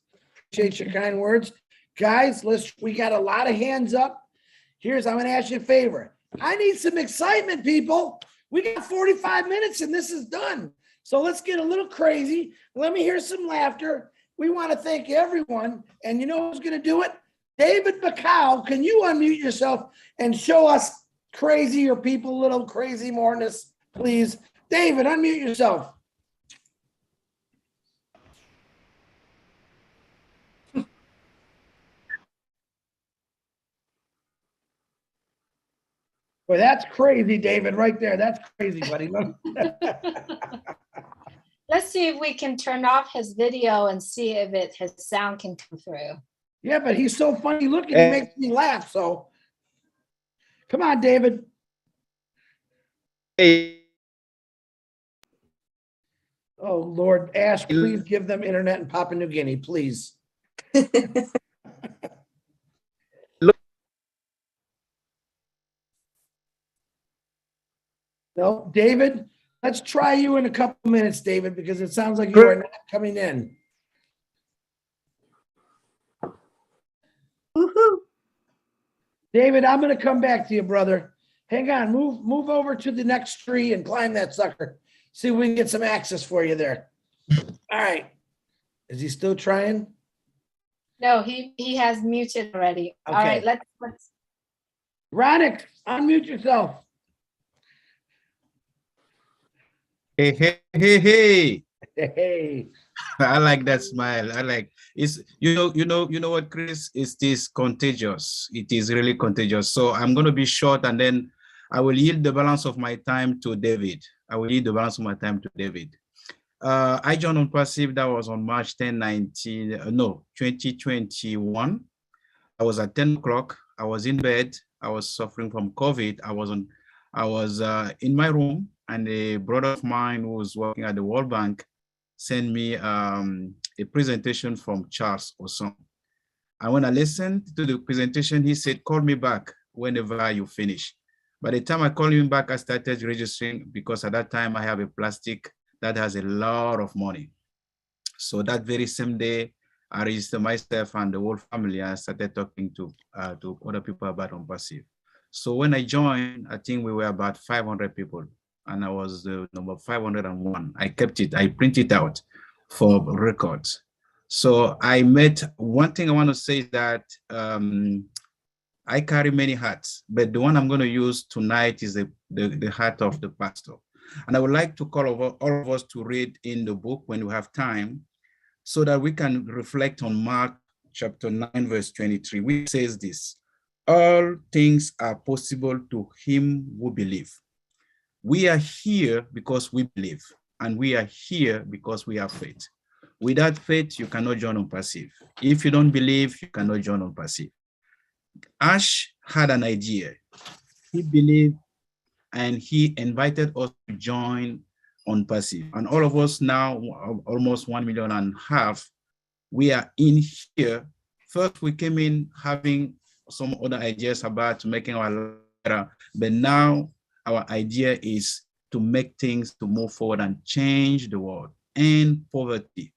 Appreciate your kind words. Guys, we got a lot of hands up. I'm going to ask you a favor. I need some excitement, people. We got 45 minutes and this is done. So let's get a little crazy. Let me hear some laughter. We want to thank everyone. And you know who's going to do it? David Bacow, can you unmute yourself and show us crazier people, little crazy moreness, please? David, unmute yourself. Boy, that's crazy, David, right there. That's crazy, buddy. Let's see if we can turn off his video and see if his sound can come through. Yeah, but he's so funny looking, he makes me laugh. So come on, David. Hey. Oh, Lord, Ash, please give them internet in Papua New Guinea, please. No, David, let's try you in a couple minutes, David, because it sounds like you are not coming in. Woohoo. David, I'm going to come back to you, brother. Hang on, move over to the next tree and climb that sucker. See if we can get some access for you there. All right. Is he still trying? No, he has muted already. Okay. All right, let's. Ronick, unmute yourself. Hey, hey, hey, hey. Hey. I like that smile. I like it's you know what, Chris? It is contagious. It is really contagious. So I'm gonna be short and then I will yield the balance of my time to David. I will yield the balance of my time to David. I joined ONPASSIVE, that was on March 10, 2021. I was at 10 o'clock. I was in bed. I was suffering from COVID. I was in my room, and a brother of mine who was working at the World Bank sent me a presentation from Charles Osson. And when I listened to the presentation, he said, call me back whenever you finish. By the time I called him back, I started registering because at that time I have a plastic that has a lot of money. So that very same day, I registered myself and the whole family. I started talking to other people about ONPASSIVE. So when I joined, I think we were about 500 people, and I was the number 501. I kept it, I printed it out for records. So I met, one thing I want to say is that I carry many hats, but the one I'm going to use tonight is the hat of the pastor. And I would like to call over all of us to read in the book when we have time, so that we can reflect on Mark chapter 9, verse 23, which says this: all things are possible to him who believes. We are here because we believe, and we are here because we have faith. Without faith, you cannot join ONPASSIVE. If you don't believe, you cannot join ONPASSIVE. Ash had an idea. He believed, and he invited us to join ONPASSIVE. And all of us now, almost 1.5 million, we are in here. First, we came in having some other ideas about making our life better, but now our idea is to make things to move forward and change the world and poverty,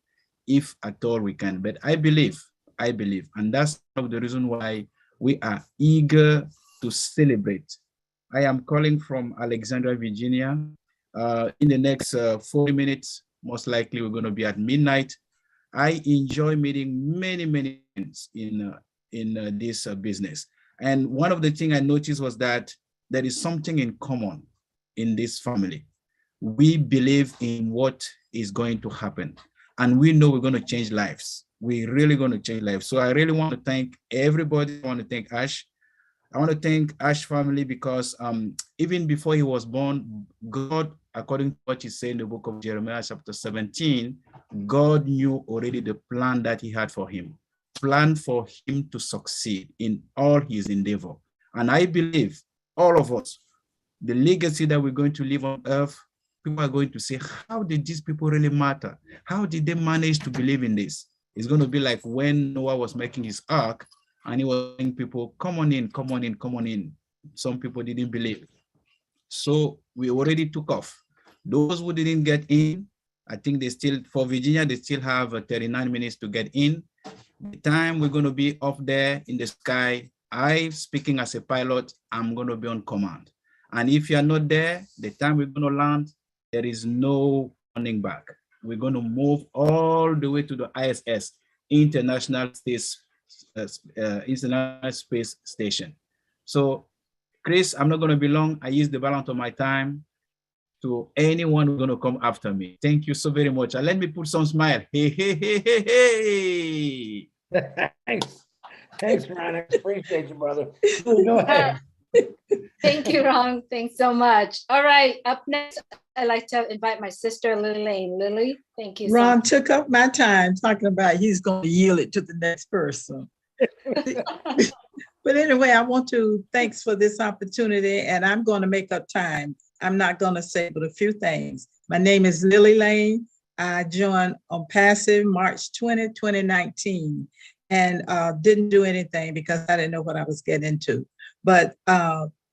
if at all we can. But I believe, and that's one of the reasons why we are eager to celebrate. I am calling from Alexandria, Virginia. In the next 40 minutes, most likely we're going to be at midnight. I enjoy meeting many friends in this business. And one of the things I noticed was that there is something in common in this family. We believe in what is going to happen, and we know we're going to change lives. We're really going to change lives. So I really want to thank everybody. I want to thank Ash. I want to thank Ash family because even before he was born, God, according to what he said in the book of Jeremiah chapter 17, God knew already the plan that he had for him, plan for him to succeed in all his endeavor. And I believe all of us, the legacy that we're going to leave on earth, people are going to say, how did these people really matter? How did they manage to believe in this? It's going to be like when Noah was making his ark, and he was saying, people, come on in, come on in, come on in. Some people didn't believe. So we already took off. Those who didn't get in, I think they still, for Virginia, they still have 39 minutes to get in. The time we're going to be up there in the sky, I, speaking as a pilot, I'm going to be on command. And if you're not there, the time we're going to land, there is no turning back. We're going to move all the way to the ISS, International Space Station. So, Chris, I'm not going to be long. I use the balance of my time to anyone who's going to come after me. Thank you so very much. And let me put some smile. Hey, hey, hey, hey, hey. Thanks, Ron. I appreciate you, brother. Go ahead. Thank you, Ron. Thanks so much. All right, up next, I'd like to invite my sister, Lily Lane. Lily, thank you. Ron took up my time talking about he's going to yield it to the next person. But anyway, I want to thanks for this opportunity, and I'm going to make up time. I'm not going to say but a few things. My name is Lily Lane. I joined ONPASSIVE March 20, 2019, and didn't do anything because I didn't know what I was getting into. But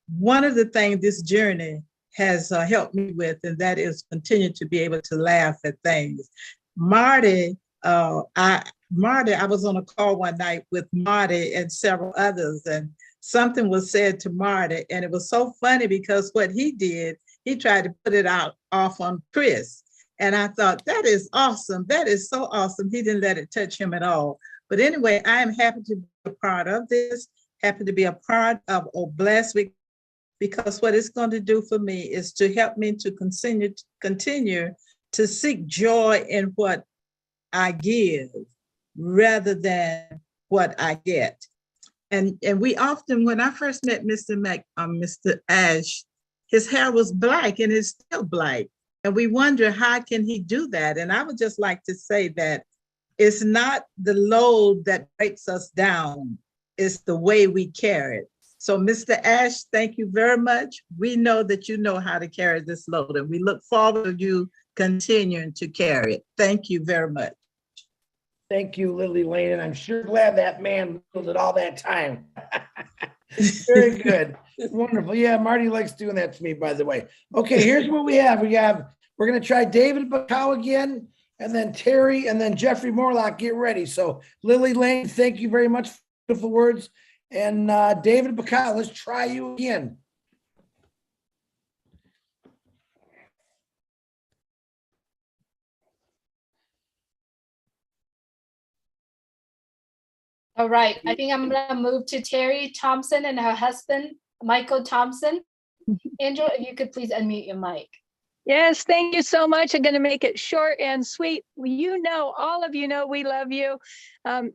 one of the things this journey has helped me with, and that is continue to be able to laugh at things. Marty, I was on a call one night with Marty and several others, and something was said to Marty, and it was so funny because what he did, he tried to put it off on Chris. And I thought, that is awesome. That is so awesome. He didn't let it touch him at all. But anyway, I am happy to be a part of this, happy to be a part of Blessed Week, because what it's going to do for me is to help me to continue to seek joy in what I give rather than what I get. And we often, when I first met Mr. Ash, his hair was black and it's still black. And we wonder, how can he do that? And I would just like to say that it's not the load that breaks us down, it's the way we carry it. So Mr. Ash, thank you very much. We know that you know how to carry this load, and we look forward to you continuing to carry it. Thank you very much. Thank you, Lily Lane, and I'm sure glad that man lived it all that time. Very good. Wonderful. Yeah, Marty likes doing that to me, by the way. Okay, here's what we have. We're going to try David Bacow again, and then Terry, and then Jeffrey Morlock. Get ready. So Lily Lane, thank you very much for beautiful words. And David Bacow, let's try you again. All right, I think I'm gonna move to Terry Thompson and her husband, Michael Thompson. Angel, if you could please unmute your mic. Yes, thank you so much. I'm going to make it short and sweet. You know, all of you know we love you.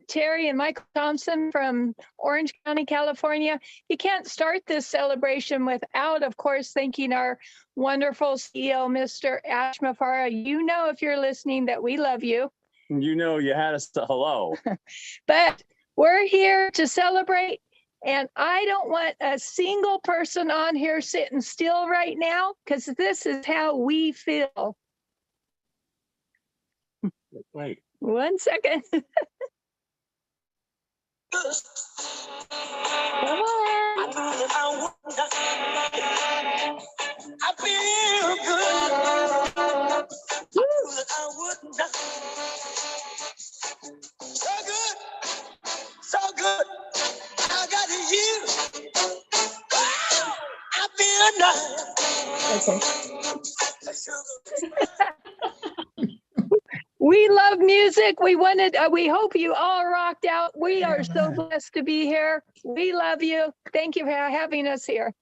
Terry and Michael Thompson from Orange County, California. You can't start this celebration without, of course, thanking our wonderful CEO, Mr. Ash Mafara. You know, if you're listening, that we love you. You know, you had us to hello. But we're here to celebrate. And I don't want a single person on here sitting still right now, because this is how we feel. Wait. 1 second. Come on. I feel good. So good. So good. I got you. I feel nice. We love music. We wanted. We hope you all rocked out. We are so blessed to be here. We love you. Thank you for having us here.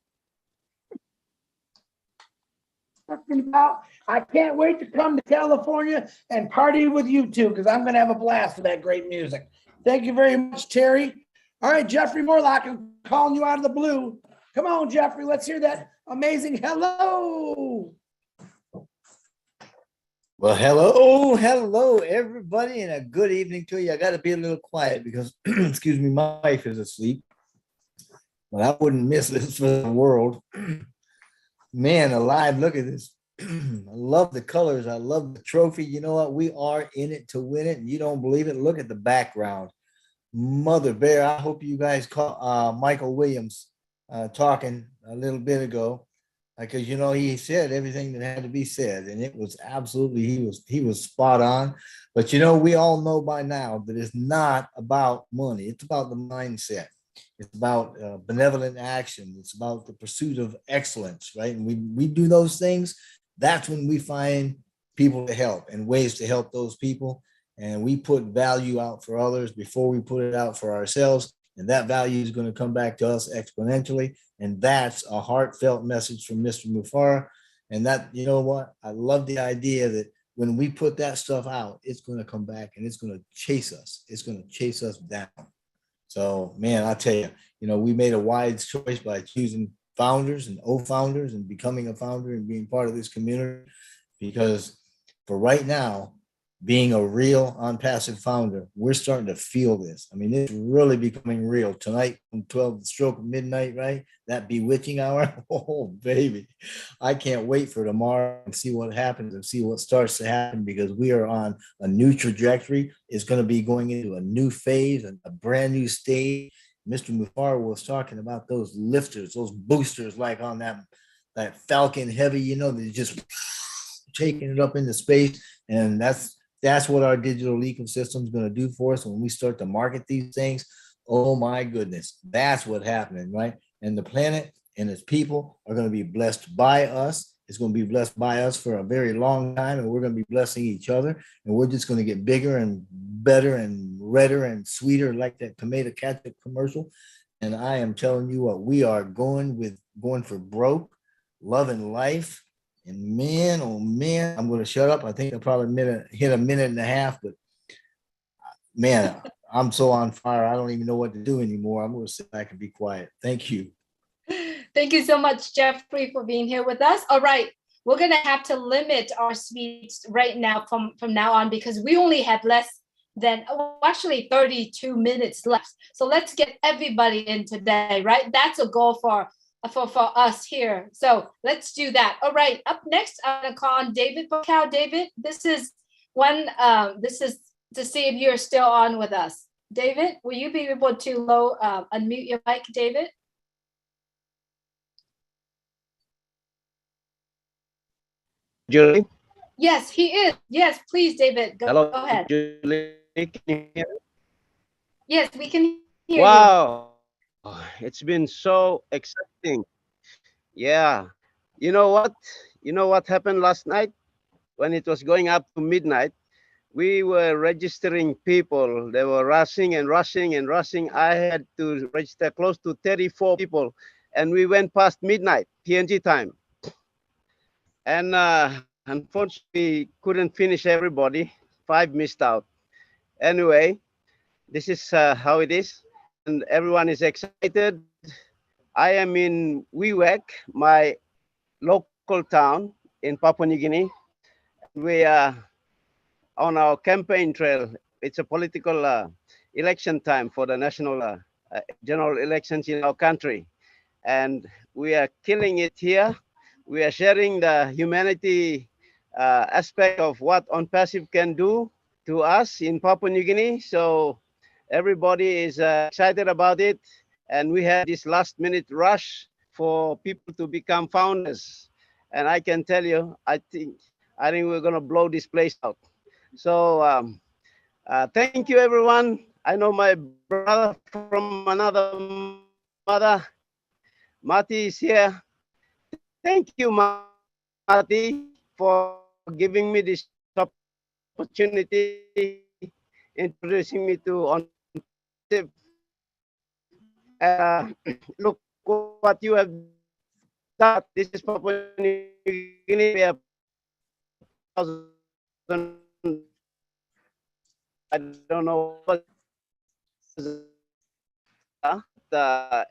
I can't wait to come to California and party with you too, because I'm going to have a blast with that great music. Thank you very much, Terry. All right, Jeffrey Morlock, I'm calling you out of the blue. Come on, Jeffrey, let's hear that amazing hello. Well, hello, everybody, and a good evening to you. I got to be a little quiet because, excuse me, my wife is asleep, but I wouldn't miss this for the world. Man alive, look at this. I love the colors. I love the trophy. You know what? We are in it to win it. And you don't believe it? Look at the background. Mother Bear, I hope you guys caught Michael Williams talking a little bit ago, because you know he said everything that had to be said, and it was absolutely he was spot on. But you know, we all know by now that it's not about money; it's about the mindset. It's about benevolent action. It's about the pursuit of excellence, right? And we do those things. That's when we find people to help and ways to help those people. And we put value out for others before we put it out for ourselves. And that value is going to come back to us exponentially. And that's a heartfelt message from Mr. Mufara. And that, you know what? I love the idea that when we put that stuff out, it's going to come back and it's going to chase us. It's going to chase us down. So, man, I tell you, you know, we made a wise choice by choosing founders and founders and becoming a founder and being part of this community, because for right now, being a real ONPASSIVE founder, we're starting to feel this. I mean, it's really becoming real. Tonight, from 12 stroke of midnight, right? That bewitching hour. Oh, baby. I can't wait for tomorrow and see what happens and see what starts to happen, because we are on a new trajectory. It's going to be going into a new phase and a brand new stage. Mr. Mufara was talking about those lifters, those boosters, like on that Falcon Heavy, you know, they're just taking it up into space. And that's what our digital ecosystem is going to do for us when we start to market these things. Oh my goodness, that's what's happening, right? And the planet and its people are going to be blessed by us. It's going to be blessed by us for a very long time, and we're going to be blessing each other. And we're just going to get bigger and better and redder and sweeter, like that tomato ketchup commercial. And I am telling you what, we are going for broke, loving life. And man, oh man, I'm going to shut up. I think I probably hit a minute and a half, but man, I'm so on fire. I don't even know what to do anymore. I'm going to sit back and be quiet. Thank you. Thank you so much, Jeffrey, for being here with us. All right, we're going to have to limit our speech right now from now on, because we only have less than, actually 32 minutes left. So let's get everybody in today, right? That's a goal for us here. So let's do that. All right, up next, I'm going to call on David Bocal. David, this is to see if you're still on with us. David, will you be able to unmute your mic, David? Julie? Yes, he is. Yes, please, David, go ahead. Julie, can you hear me? Yes, we can hear you. Wow, it's been so exciting. Yeah, you know what? You know what happened last night when it was going up to midnight? We were registering people. They were rushing and rushing and rushing. I had to register close to 34 people, and we went past midnight PNG time. And unfortunately, couldn't finish everybody. 5 missed out. Anyway, this is how it is, and everyone is excited. I am in Wewak, my local town in Papua New Guinea. We are on our campaign trail. It's a political election time for the national general elections in our country. And we are killing it here. We are sharing the humanity aspect of what ONPASSIVE can do to us in Papua New Guinea. So everybody is excited about it. And we had this last minute rush for people to become founders. And I can tell you, I think we're gonna blow this place out. So thank you, everyone. I know my brother from another mother, Mati, is here. Thank you, Mati, for giving me this opportunity, introducing me to ONPASSIVE. Look what you have done. This is Papua New Guinea. We have 1,000. I don't know what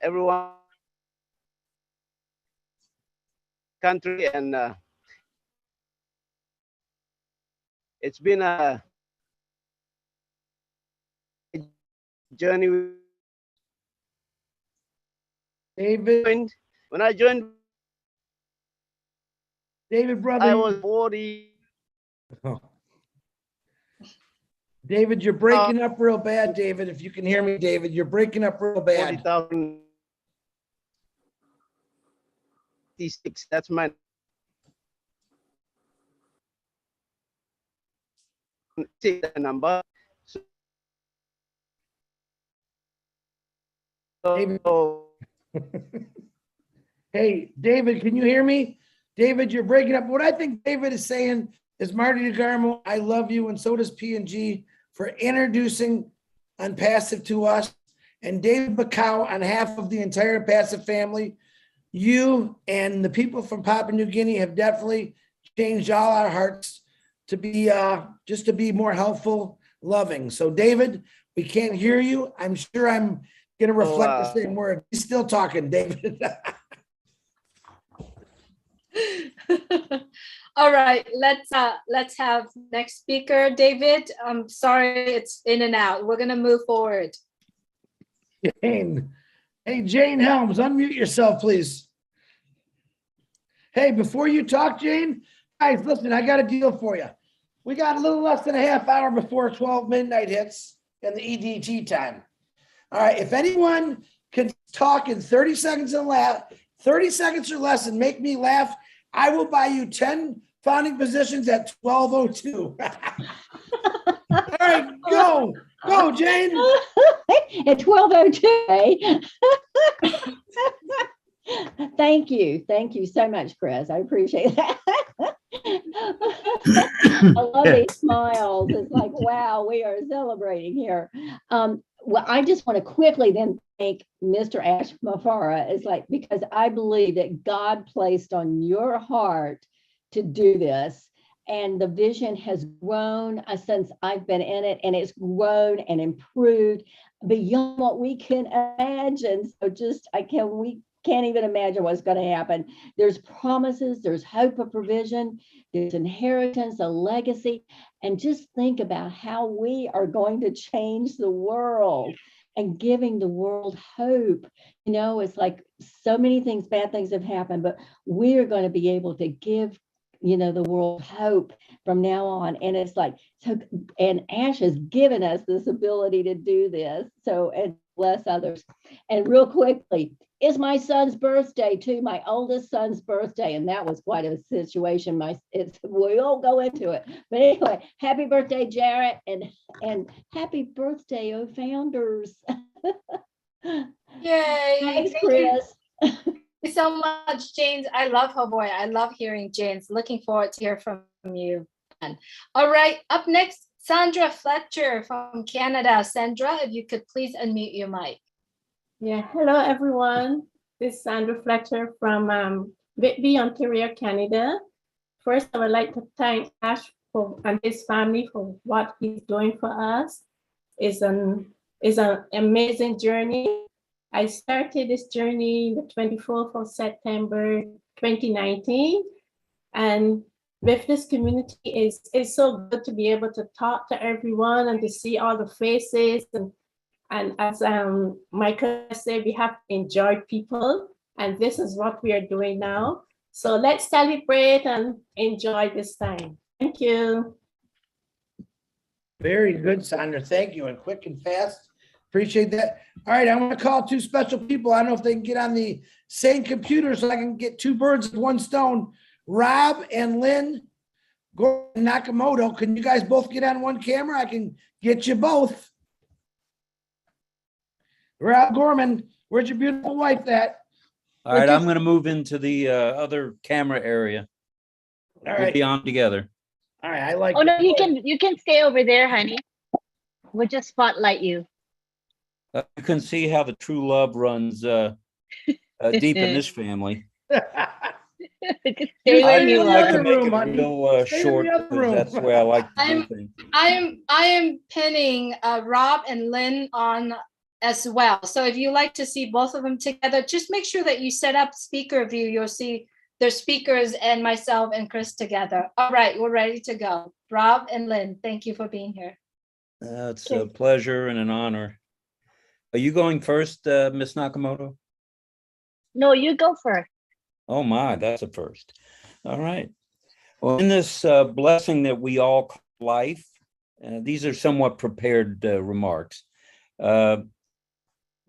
everyone country, and it's been a journey. David, when I joined, David, brother, I was 40. Oh. David, you're breaking up real bad, David. If you can hear me, David, you're breaking up real bad. 40,000. That's my number. David. Hey, David, can you hear me? David, you're breaking up. What I think David is saying, is Marty DeGarmo. I love you, and so does P&G for introducing ONPASSIVE to us. And David Bacau on behalf of the entire ONPASSIVE family. You and the people from Papua New Guinea have definitely changed all our hearts to be just to be more helpful, loving. So David, we can't hear you. I'm sure I'm going to reflect the same word. He's still talking, David. All right, let's have next speaker, David. I'm sorry, it's in and out. We're gonna move forward. Jane. Hey, Jane Helms, unmute yourself, please. Hey, before you talk, Jane, guys, listen, I got a deal for you. We got a little less than a half hour before 12 midnight hits and the EDT time. All right, if anyone can talk in 30 seconds and laugh, 30 seconds or less and make me laugh, I will buy you 10 founding positions at 12:02. All right, go, Jane. At 12:02, eh? Thank you so much, Chris. I appreciate that. I love these smiles. It's like, wow, we are celebrating here. Well, I just want to quickly then thank Mr. Ash Mafara. It's like, because I believe that God placed on your heart to do this. And the vision has grown since I've been in it, and it's grown and improved beyond what we can imagine. So we can't even imagine what's going to happen. There's promises, there's hope of provision, there's inheritance, a legacy, and just think about how we are going to change the world and giving the world hope. You know, it's like so many things, bad things have happened, but we're going to be able to give, you know, the world hope from now on. And it's like, so, and Ash has given us this ability to do this. So, and bless others. And real quickly, it's my son's birthday too, my oldest son's birthday. And that was quite a situation. We won't go into it. But anyway, happy birthday, Jarrett. And happy birthday, oh founders. Yay. Thanks, Thank Chris. you so much, James. I love her voice. I love hearing James. Looking forward to hear from you. All right, up next, Sandra Fletcher from Canada. Sandra, if you could please unmute your mic. Yeah, hello everyone. This is Sandra Fletcher from Whitby, Ontario, Canada. First, I would like to thank Ash and his family for what he's doing for us. It's an amazing journey. I started this journey the 24th of September 2019, and with this community, it's so good to be able to talk to everyone and to see all the faces. And as Michael said, we have to enjoy people, and this is what we are doing now. So let's celebrate and enjoy this time. Thank you. Very good, Sandra. Thank you. And quick and fast. Appreciate that. All right, I want to call two special people. I don't know if they can get on the same computer so I can get two birds with one stone. Rob and Lynn Nakamoto. Can you guys both get on one camera? I can get you both. Rob Gorman, where's your beautiful wife at? All right, I'm going to move into the other camera area. All right. We'll be on together. All right, I like. Oh no, you can stay over there, honey. We'll just spotlight you. You can see how the true love runs deep in this family. Stay where you like are. to make it real short because that's the way I like to do things. I am pinning Rob and Lynn on as well. So if you like to see both of them together, just make sure that you set up speaker view. You'll see the speakers and myself and Chris together. All right, we're ready to go. Rob and Lynn, thank you for being here. It's a pleasure and an honor. Are you going first, Miss Nakamoto? No, you go first. Oh my, that's a first. All right. Well, in this blessing that we all call life, these are somewhat prepared remarks.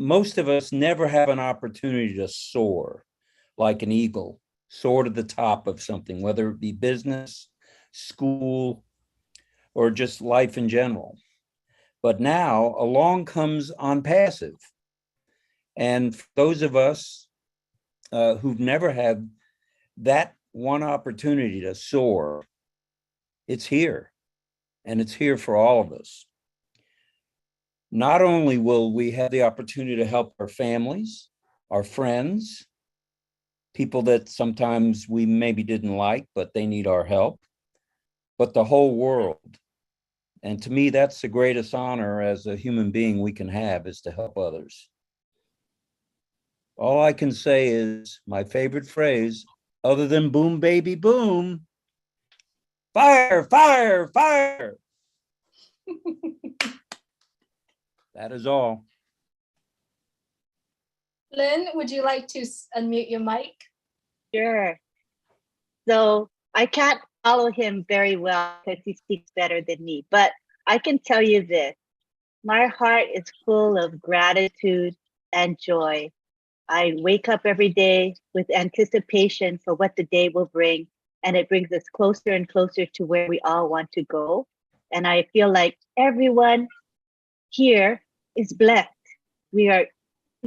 Most of us never have an opportunity to soar like an eagle, soar to the top of something, whether it be business, school, or just life in general. But now along comes ONPASSIVE. And for those of us who've never had that one opportunity to soar, It's here, and it's here for all of us. Not only will we have the opportunity to help our families, our friends, people that sometimes we maybe didn't like, but they need our help, but the whole world. And to me, that's the greatest honor as a human being we can have, is to help others. All I can say is my favorite phrase, other than boom, baby, boom, fire, fire, fire. That is all. Lynn, would you like to unmute your mic? Sure. So I can't follow him very well because he speaks better than me, but I can tell you this. My heart is full of gratitude and joy. I wake up every day with anticipation for what the day will bring, and it brings us closer and closer to where we all want to go. And I feel like everyone here is blessed. We are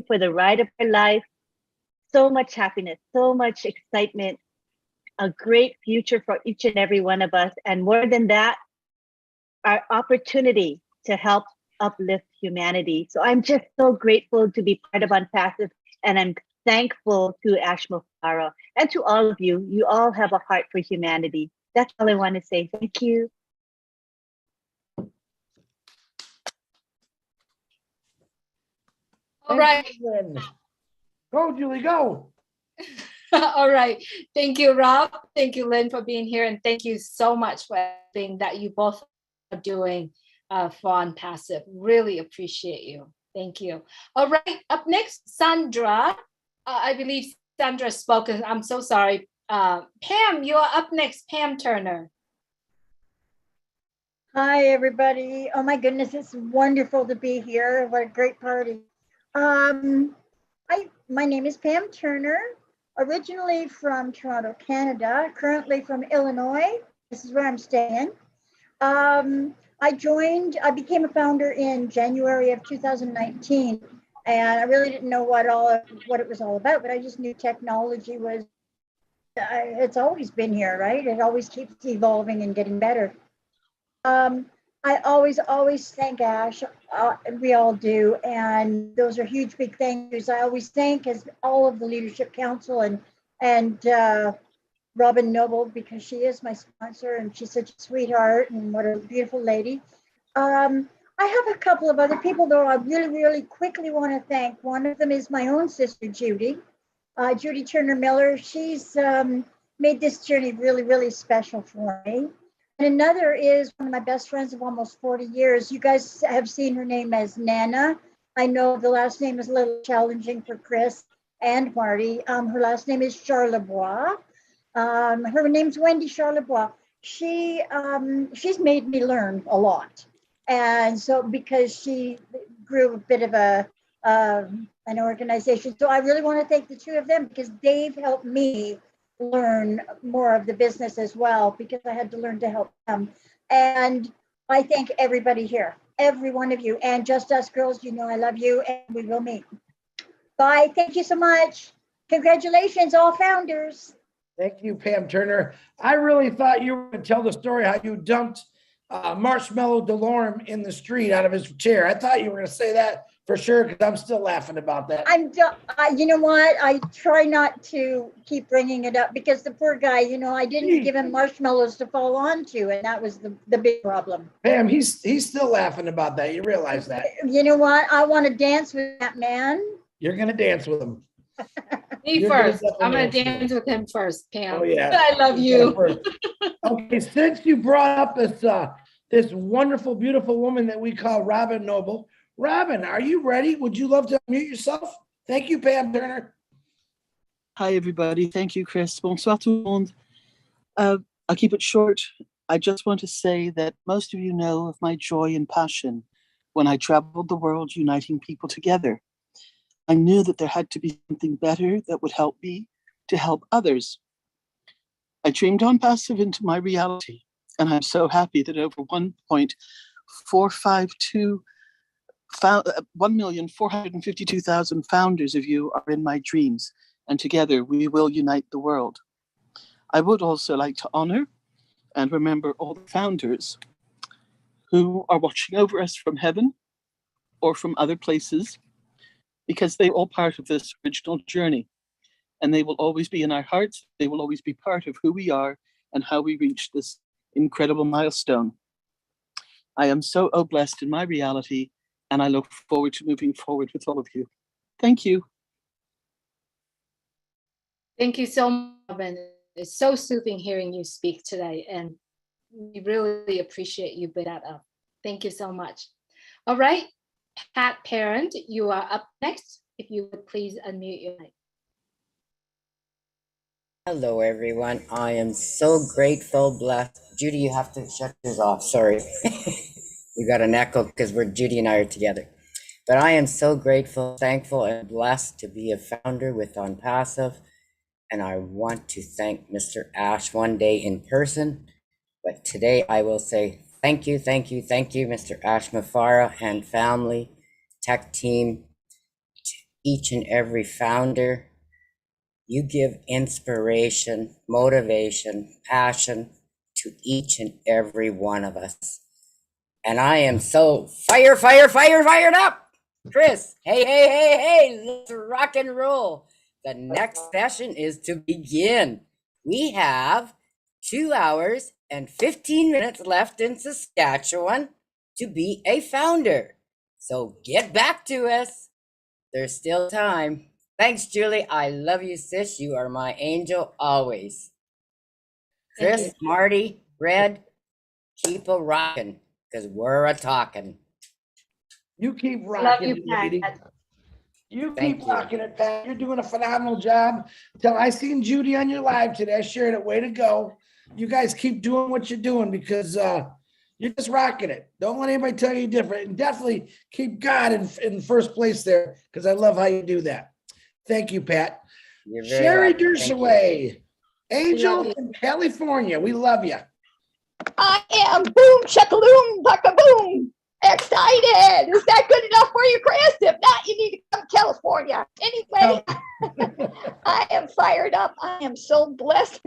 for the ride of our life. So much happiness, so much excitement, a great future for each and every one of us. And more than that, our opportunity to help uplift humanity. So I'm just so grateful to be part of ONPASSIVE, and I'm thankful to Ash Mufara and to all of you. You all have a heart for humanity. That's all I want to say. Thank you. All right. Go, Julie, go. All right. Thank you, Rob. Thank you, Lynn, for being here. And thank you so much for everything that you both are doing for ONPASSIVE. Really appreciate you. Thank you. All right. Up next, Sandra. I believe Sandra spoke. I'm so sorry. Pam, you're up next. Pam Turner. Hi, everybody. Oh, my goodness. It's wonderful to be here. What a great party. My name is Pam Turner, originally from Toronto, Canada, currently from Illinois. This is where I'm staying. I became a founder in January of 2019, and I really didn't know what it was all about, but I just knew technology was, it's always been here, right? It always keeps evolving and getting better. I always thank Ash, we all do, and those are huge, big thank yous. I always thank all of the Leadership Council and Robin Noble, because she is my sponsor and she's such a sweetheart and what a beautiful lady. I have a couple of other people though I really, really quickly want to thank. One of them is my own sister, Judy. Judy Turner Miller. She's made this journey really, really special for me. And another is one of my best friends of almost 40 years. You guys have seen her name as Nana. I know the last name is a little challenging for Chris and Marty. Her last name is Charlebois. Her name's Wendy Charlebois. She's made me learn a lot. And so because she grew a bit of an organization. So I really want to thank the two of them because they've helped me learn more of the business as well, because I had to learn to help them. And I thank everybody here, every one of you, and Just Us Girls, you know I love you, and we will meet. Bye. Thank you so much. Congratulations, all founders. Thank you, Pam Turner. I really thought you were going to tell the story how you dumped Marshmallow DeLorme in the street out of his chair. I thought you were going to say that for sure, because I'm still laughing about that. You know what? I try not to keep bringing it up because the poor guy, you know, I didn't give him marshmallows to fall onto, and that was the big problem. Pam, he's still laughing about that. You realize that? You know what? I want to dance with that man. You're going to dance with him. Me first. I'm going to dance with him first, Pam. Oh, yeah. I love you. Okay, since you brought up this wonderful, beautiful woman that we call Robin Noble. Robin, are you ready? Would you love to unmute yourself? Thank you, Pam Turner. Hi, everybody. Thank you, Chris. Bonsoir tout le monde. I'll keep it short. I just want to say that most of you know of my joy and passion when I traveled the world uniting people together. I knew that there had to be something better that would help me to help others. I dreamed ONPASSIVE into my reality, and I'm so happy that over 1,452,000 founders of you are in my dreams, and together we will unite the world. I would also like to honor and remember all the founders who are watching over us from heaven or from other places, because they're all part of this original journey. And they will always be in our hearts. They will always be part of who we are and how we reach this incredible milestone. I am so blessed in my reality, and I look forward to moving forward with all of you. Thank you. Thank you so much, Robin. It's so soothing hearing you speak today, and we really appreciate you bringing that up. Thank you so much. All right, Pat Parent, you are up next. If you would please unmute your mic. Hello, everyone. I am so grateful, blessed. Judy, you have to shut this off. Sorry. We got an echo because Judy and I are together. But I am so grateful, thankful, and blessed to be a founder with ONPASSIVE. And I want to thank Mr. Ash one day in person. But today I will say thank you, thank you, thank you, Mr. Ash Mafara and family, tech team, to each and every founder. You give inspiration, motivation, passion to each and every one of us. And I am so fired up. Chris, hey, let's rock and roll. The next session is to begin. We have 2 hours and 15 minutes left in Saskatchewan to be a founder. So get back to us. There's still time. Thanks, Julie. I love you, sis. You are my angel always. Chris, Marty, Red, keep a rocking, because we're a talking. You keep rocking it, lady. You keep rocking it, Pat. You're doing a phenomenal job. Till I seen Judy on your live today. I shared it. Way to go. You guys keep doing what you're doing, because you're just rocking it. Don't let anybody tell you different. And definitely keep God in first place there, because I love how you do that. Thank you, Pat. Sherry Dershaway, Angel from California. We love you. I am boom, chakaloom, baka boom. Excited. Is that good enough for you, Chris? If not, you need to come to California. Anyway, I am fired up. I am so blessed.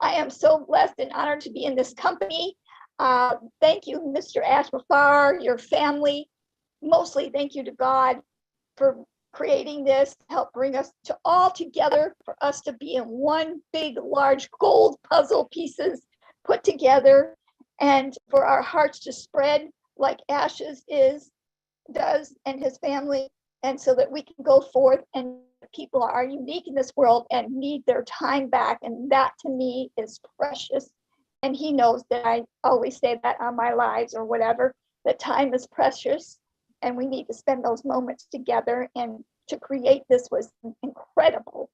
I am so blessed and honored to be in this company. Thank you, Mr. Ash Mafar, your family. Mostly thank you to God for creating this, help bring us to all together, for us to be in one big, large gold puzzle pieces put together, and for our hearts to spread like Ash's does, and his family, and so that we can go forth, and people are unique in this world and need their time back, and that to me is precious. And he knows that I always say that on my lives or whatever, that time is precious, and we need to spend those moments together. And to create this was incredible.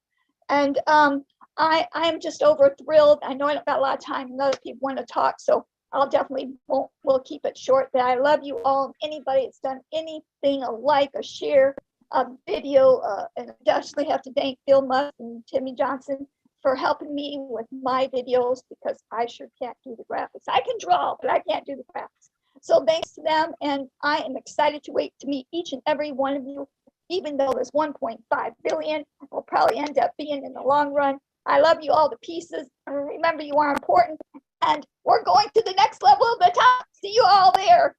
And I am just over thrilled. I know I don't got a lot of time, and other people want to talk, so I'll definitely we'll keep it short. But I love you all. Anybody that's done anything, a like, a share, a video, and I definitely have to thank Bill Musk and Timmy Johnson for helping me with my videos, because I sure can't do the graphics. I can draw, but I can't do the graphics. So thanks to them, and I am excited to wait to meet each and every one of you, even though there's 1.5 billion, will probably end up being in the long run. I love you all to pieces. And remember, you are important, and we're going to the next level of the top. See you all there.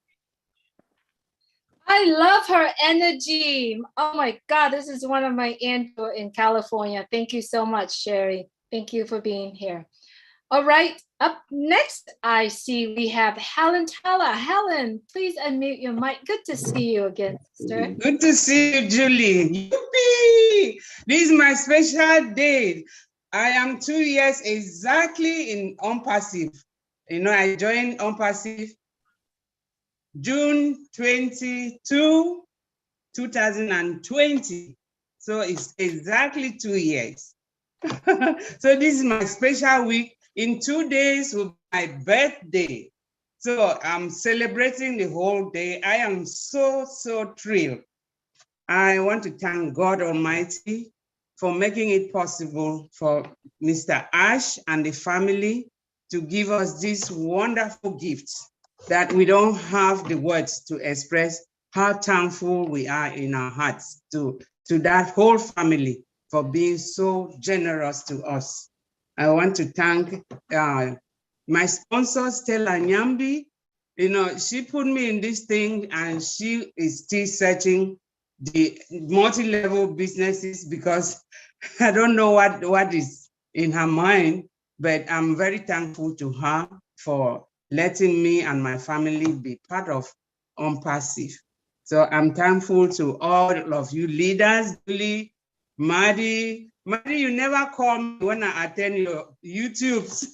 I love her energy. Oh my God, this is one of my angels in California. Thank you so much, Sherry. Thank you for being here. All right, up next, I see we have Helen Teller. Helen, please unmute your mic. Good to see you again, sister. Good to see you, Julie. Yippee! This is my special day. I am 2 years exactly in ONPASSIVE. You know, I joined ONPASSIVE June 22, 2020. So it's exactly 2 years. So this is my special week. In 2 days will be my birthday. So I'm celebrating the whole day. I am so thrilled. I want to thank God Almighty for making it possible for Mr. Ash and the family to give us these wonderful gifts that we don't have the words to express how thankful we are in our hearts to that whole family for being so generous to us. I want to thank My sponsor, Stella Nyambi, you know, she put me in this thing and she is still searching the multi-level businesses because I don't know what is in her mind, but I'm very thankful to her for letting me and my family be part of ONPASSIVE. So I'm thankful to all of you leaders, Julie, Maddie. Maddie, you never call me when I attend your YouTubes.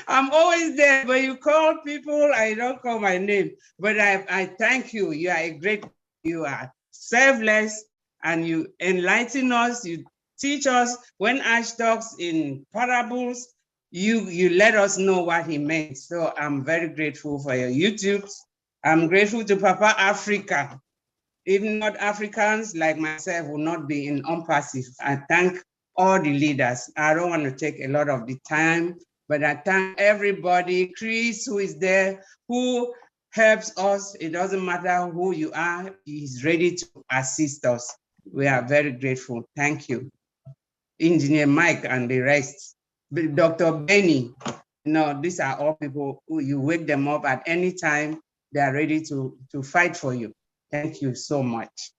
I'm always there, but you call people, I don't call my name. But I thank you. You are a great, you are selfless, and you enlighten us, you teach us. When Ash talks in parables, you let us know what he meant. So I'm very grateful for your YouTubes. I'm grateful to Papa Africa. Even not Africans like myself will not be in ONPASSIVE. I thank all the leaders. I don't want to take a lot of the time, but I thank everybody, Chris, who is there, who helps us. It doesn't matter who you are, he's ready to assist us. We are very grateful. Thank you. Engineer Mike and the rest. Dr. Benny, these are all people who you wake them up at any time, they are ready to fight for you. Thank you so much.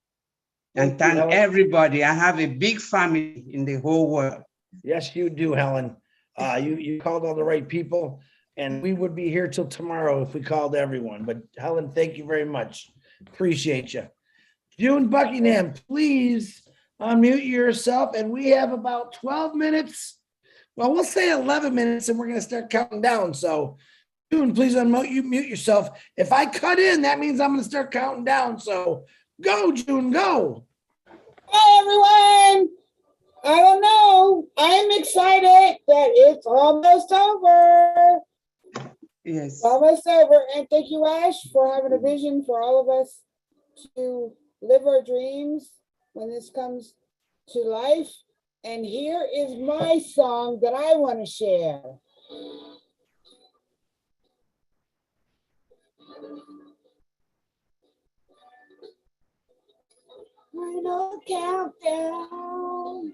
And thank everybody. I have a big family in the whole world. Yes, you do, Helen. You called all the right people, and we would be here till tomorrow if we called everyone. But Helen, thank you very much. Appreciate you. June Buckingham, please unmute yourself. And we have about 12 minutes. Well, we'll say 11 minutes, and we're going to start counting down. So June, please mute yourself. If I cut in, that means I'm going to start counting down. So go, June, go. Hi, everyone. I don't know. I'm excited that it's almost over. Yes. Almost over. And thank you, Ash, for having a vision for all of us to live our dreams when this comes to life. And here is my song that I want to share. Final countdown.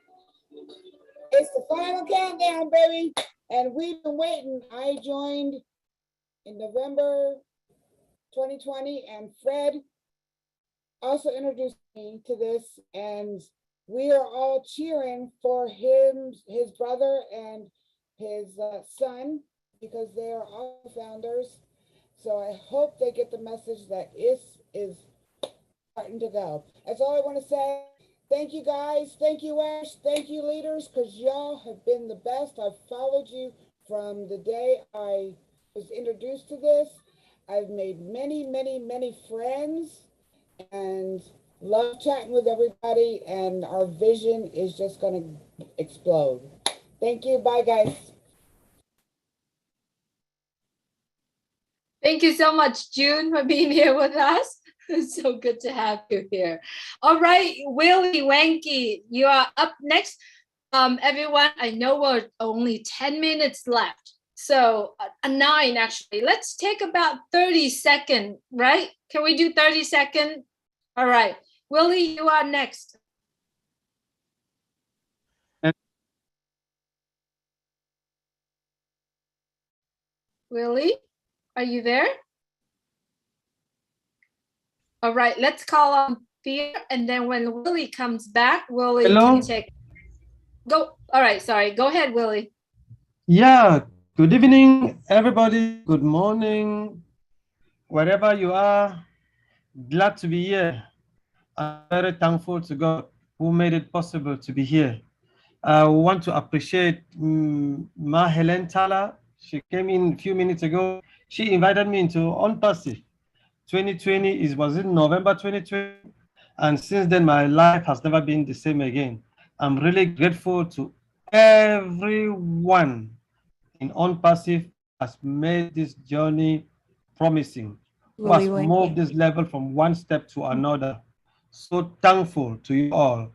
It's the final countdown, baby. And we've been waiting. I joined in November 2020, and Fred also introduced me to this. And we are all cheering for him, his brother, and his son, because they are all founders. So I hope they get the message that is starting to go. That's all I want to say. Thank you, guys. Thank you, Ash. Thank you, leaders, because y'all have been the best. I've followed you from the day I was introduced to this. I've made many, many, many friends and love chatting with everybody. And our vision is just going to explode. Thank you. Bye, guys. Thank you so much, June, for being here with us. It's so good to have you here. All right, Willie Wanky, you are up next. Everyone, I know we're only 10 minutes left. So 9 actually. Let's take about 30 seconds, right? Can we do 30 seconds? All right. Willie, you are next. Willie, are you there? All right, let's call on Fear, and then when Willie comes back, Willie can take. Go. All right, sorry. Go ahead, Willie. Yeah, good evening, everybody. Good morning, wherever you are. Glad to be here. I'm very thankful to God who made it possible to be here. I want to appreciate Ma Helen Tala. She came in a few minutes ago. She invited me into ONPASSIVE. 2020 was in November 2020, and since then my life has never been the same again. I'm really grateful to everyone in ONPASSIVE has made this journey promising, who has moved this level from one step to another. So thankful to you all.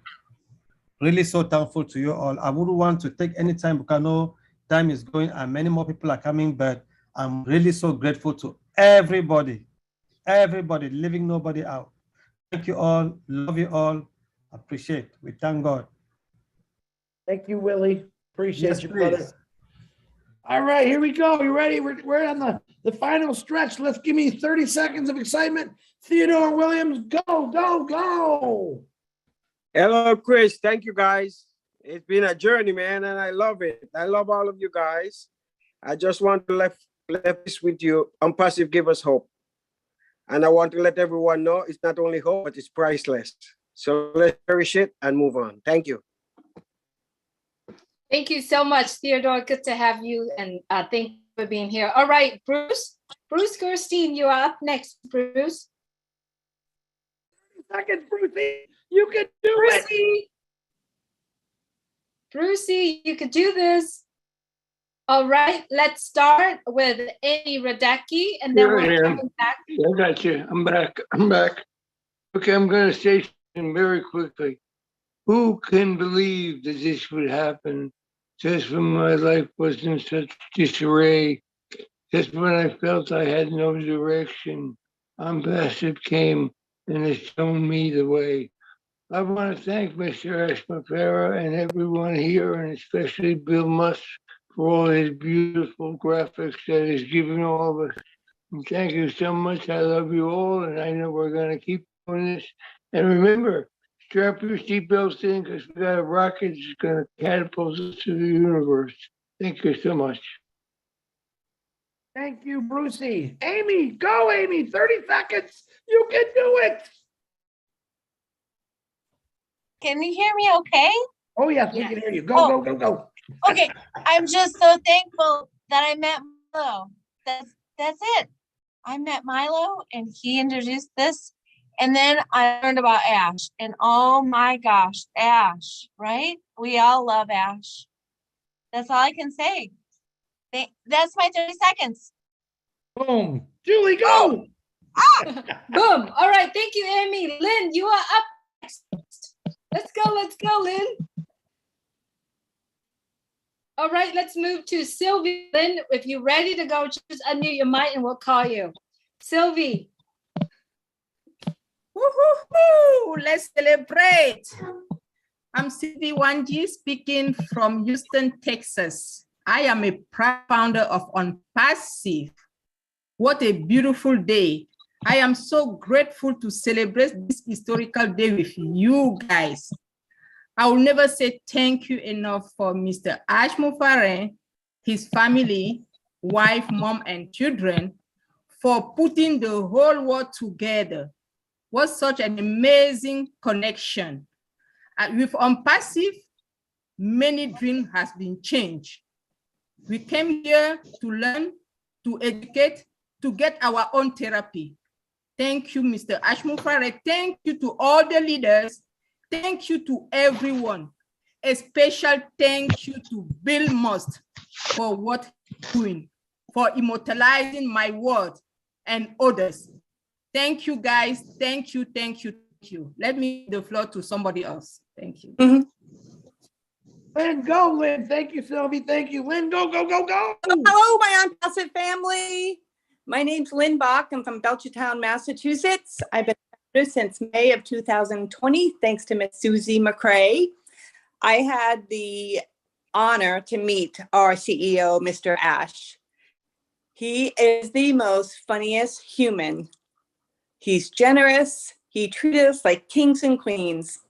Really so thankful to you all. I wouldn't want to take any time because I know time is going and many more people are coming, but I'm really so grateful to everybody, leaving nobody out. Thank you all, love you all, appreciate. We thank God. Thank you, Willie. Appreciate Yes, you, please. brother. All right, here we go. You ready? We're on the final stretch. Let's give me 30 seconds of excitement. Theodore Williams, go, go, go. Hello, Chris. Thank you, guys. It's been a journey, man, and I love it. I love all of you guys. I just want to left this with you. ONPASSIVE give us hope. And I want to let everyone know it's not only hope, but it's priceless. So let's cherish it and move on. Thank you. Thank you so much, Theodore. Good to have you, and thank you for being here. All right, Bruce. Bruce Gerstein, you are up next, Bruce. Seconds, Brucey. You can do it. Brucey, you could do this. All right, let's start with Amy Radecki, and then we're coming back. I got you. I'm back. Okay, I'm going to say something very quickly. Who can believe that this would happen just when my life was in such disarray? Just when I felt I had no direction, ONPASSIVE came and has shown me the way. I want to thank Mr. Ashmafara and everyone here, and especially Bill Musk, for all his beautiful graphics that he's given all of us. And thank you so much. I love you all, and I know we're going to keep doing this. And remember, strap your seatbelts in because we got a rocket that's going to catapult us to the universe. Thank you so much. Thank you, Brucey. Amy, go, Amy. 30 seconds. You can do it. Can you hear me okay? Oh, yes, we can hear you. Go, go, go. Okay, I'm just so thankful that I met Milo. That's it. I met Milo and he introduced this. And then I learned about Ash. And oh my gosh, Ash, right? We all love Ash. That's all I can say. That's my 30 seconds. Boom. Julie, go. Boom. All right. Thank you, Amy. Lynn, you are up next. Let's go, Lynn. All right, let's move to Sylvie. Lynn, if you're ready to go, just unmute your mic and we'll call you. Sylvie. Woohoo! Let's celebrate. I'm Sylvie Wanji speaking from Houston, Texas. I am a proud founder of ONPASSIVE. What a beautiful day. I am so grateful to celebrate this historical day with you guys. I will never say thank you enough for Mr. Ashmufare, his family, wife, mom, and children for putting the whole world together. What such an amazing connection. With ONPASSIVE, many dreams has been changed. We came here to learn, to educate, to get our own therapy. Thank you, Mr. Ashmufare. Thank you to all the leaders. Thank you to everyone. A special thank you to Bill Musk for what he's doing, for immortalizing my word and others. Thank you, guys. Thank you, thank you, thank you. Let me give the floor to somebody else. Thank you. Lynn, go, Lynn. Thank you, Sylvie. Thank you. Lynn, go, go, go, go. Hello, my ONPASSIVE family. My name's Lynn Bach. I'm from Belchertown, Massachusetts. I've been a founder since May of 2020, thanks to Miss Susie McCrae. I had the honor to meet our CEO, Mr. Ash. He is the most funniest human. He's generous. He treats us like kings and queens.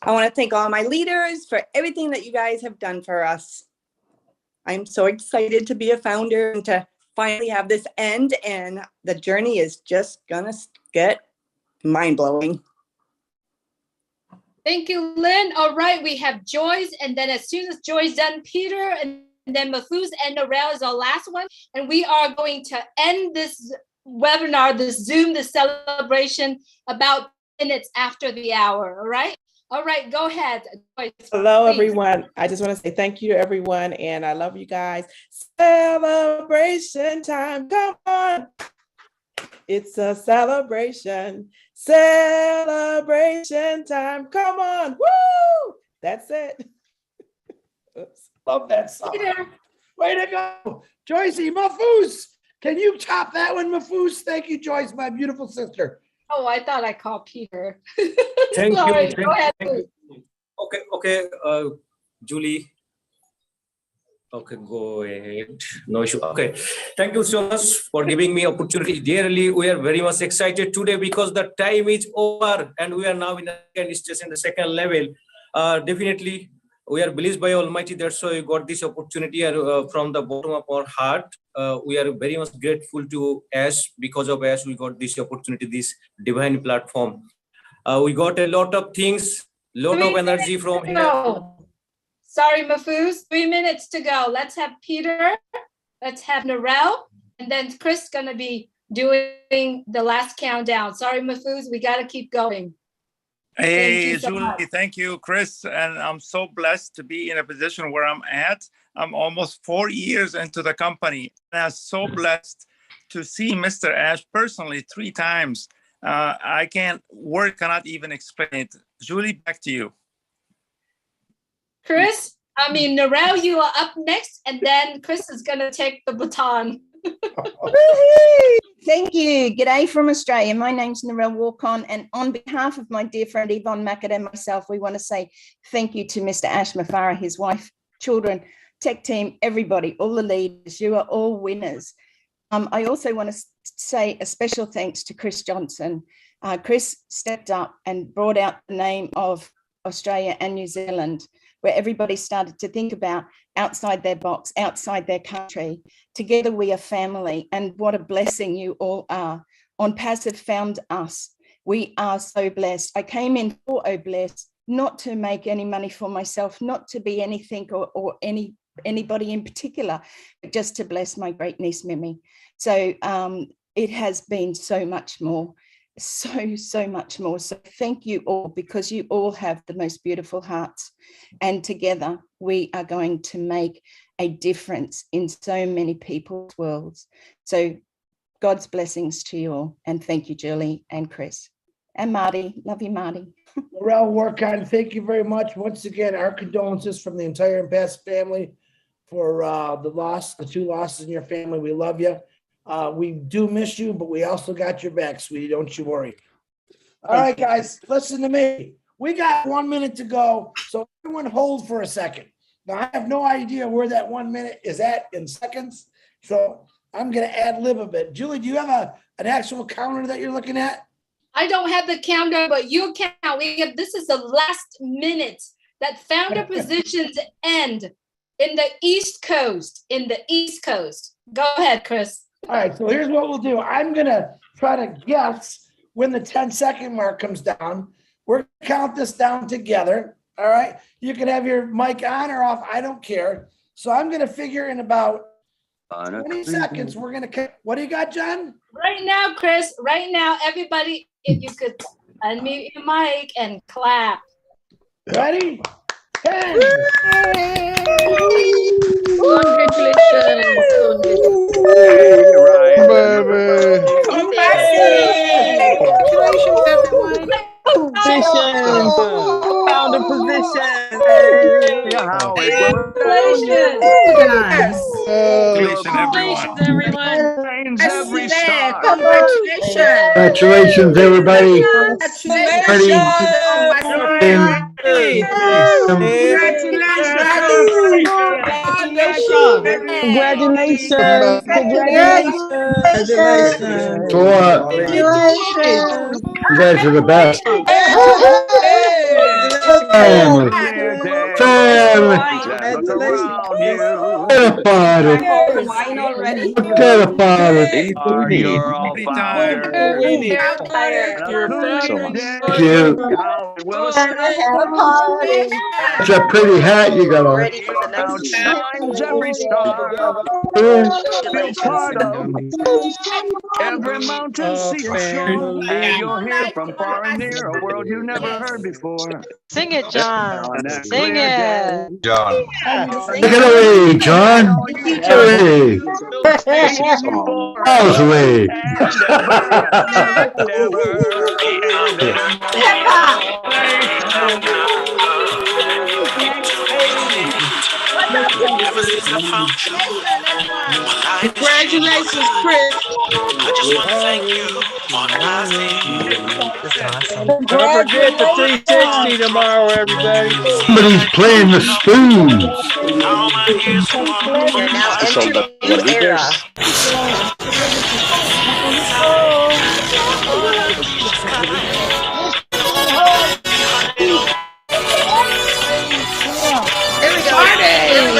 I want to thank all my leaders for everything that you guys have done for us. I'm so excited to be a founder and to finally have this end, and the journey is just gonna get mind-blowing. Thank you, Lynn. All right, we have Joyce, and then as soon as Joyce done, Peter, and then Mahfouz and Narelle is our last one. And we are going to end this webinar, this Zoom, this celebration about minutes after the hour, all right? All right, go ahead, Joyce. Hello, please. everyone. I just want to say thank you to everyone, and I love you guys. Celebration time, come on. It's a celebration. Celebration time, come on. Woo! That's it. Oops. Love that song. Peter. Way to go. Joycey, Mahfouz. Can you top that one, Mahfouz? Thank you, Joyce, my beautiful sister. Oh, I thought I called Peter. Thank Sorry, you. go ahead. Okay, Julie. Okay, go ahead. No issue. Okay. Thank you so much for giving me opportunity. Dearly, we are very much excited today because the time is over and we are now in the second station, the second level. Definitely, we are blessed by Almighty. That's why we got this opportunity from the bottom of our heart. We are very much grateful to Ash. Because of Ash, we got this opportunity, this divine platform. We got a lot of things, lot of energy from here. Sorry, Mafuz, 3 minutes to go. Let's have Peter, let's have Narelle, and then Chris gonna be doing the last countdown. Sorry, Mafuz, we gotta keep going. Hey, so Julie, much. thank you, Chris. And I'm so blessed to be in a position where I'm at. I'm almost 4 years into the company. And I'm so blessed to see Mr. Ash personally 3 times. I cannot even explain it. Julie, back to you. Chris, Narelle, you are up next, and then Chris is gonna take the baton. Thank you. G'day from Australia. My name's Narelle Walk-On, and on behalf of my dear friend Yvonne Mackett and myself, we want to say thank you to Mr. Ash Mafara, his wife, children, tech team, everybody, all the leaders. You are all winners. I also want to say a special thanks to Chris Johnson. Chris stepped up and brought out the name of Australia and New Zealand, where everybody started to think about outside their box, outside their country. Together we are family, and what a blessing you all are. ONPASSIVE found us. We are so blessed. I came in for blessed, not to make any money for myself, not to be anything or anybody in particular, but just to bless my great niece Mimi. So it has been so much more. So much more. So thank you all, because you all have the most beautiful hearts, and together we are going to make a difference in so many people's worlds. So God's blessings to you all, and thank you, Julie and Chris and Marty. Love you, Marty. Narelle Work-On, thank you very much. Once again, our condolences from the entire ONPASSIVE family for the 2 losses in your family. We love you. We do miss you, but we also got your back, sweetie. Don't you worry. All right, guys, listen to me. We got 1 minute to go, so everyone hold for a second. Now, I have no idea where that 1 minute is at in seconds, so I'm going to ad-lib a bit. Julie, do you have an actual counter that you're looking at? I don't have the counter, but you count. This is the last minute that founder positions end in the East Coast. Go ahead, Chris. All right, so here's what we'll do. I'm going to try to guess when the 10-second mark comes down. We're going to count this down together, all right? You can have your mic on or off. I don't care. So I'm going to figure in about 20 seconds, we're going to, what do you got, John? Right now, Chris, right now, everybody, if you could unmute your mic and clap. Ready? 10. Congratulations, everyone. Positions. Founder position. Congratulations, everyone. Congratulations, everybody. You guys are the best. Family. Get a father. Get a father. Thank you. It's a pretty hat you got on. Every mountain, sea and shore, and you'll hear from far and near a world you never heard before. Sing it, John. Sing it. John. Take it away, John. Take it away. Miles away. Congratulations, Chris. That's awesome. Don't forget the 360 tomorrow, everybody. Somebody's playing the spoons. You're now entering a new era. There we go. There we go.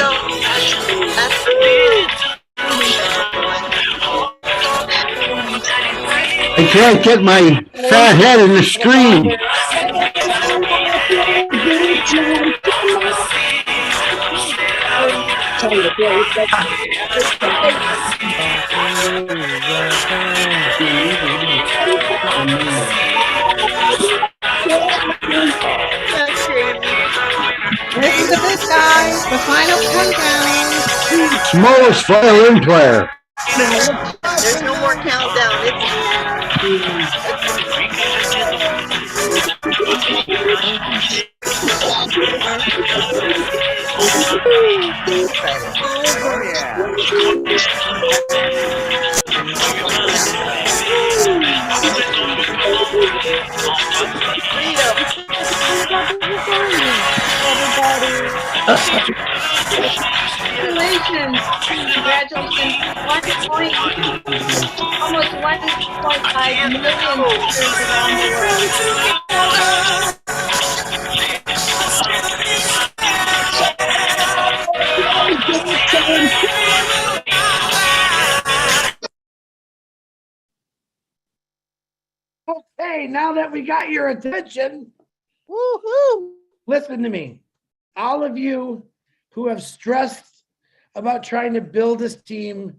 I can't get my fat head in the screen. That's crazy. This is it, guys. The final countdown. Smallest violin player. There's no more countdown. Oh yeah. Congratulations. Congratulations. Almost 1.5 million teachers around the world. Okay, now that we got your attention, woohoo! Listen to me. All of you who have stressed about trying to build this team,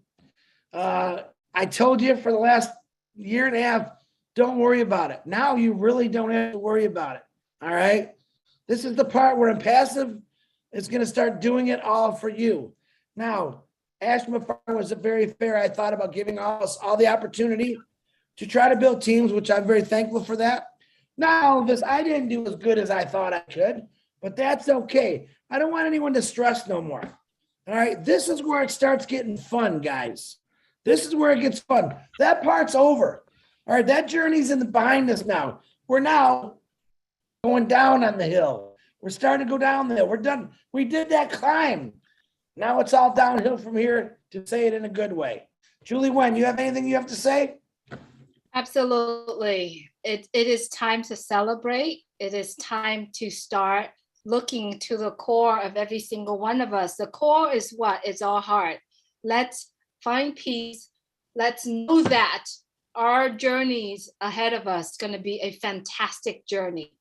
I told you for the last year and a half, don't worry about it. Now you really don't have to worry about it. All right. This is the part where ONPASSIVE is going to start doing it all for you. Now, Ash Mafar was very fair. I thought about giving us all the opportunity to try to build teams, which I'm very thankful for that. Now, all of this, I didn't do as good as I thought I could, but that's okay. I don't want anyone to stress no more. All right. This is where it starts getting fun, guys. This is where it gets fun. That part's over. All right. That journey's behind us now. We're now going down on the hill. We're starting to go down the hill. We're done. We did that climb. Now it's all downhill from here, to say it in a good way. Julie Wen, you have anything you have to say? Absolutely. It is time to celebrate. It is time to start looking to the core of every single one of us. The core is what? It's our heart. Let's find peace. Let's know that our journeys ahead of us is going to be a fantastic journey.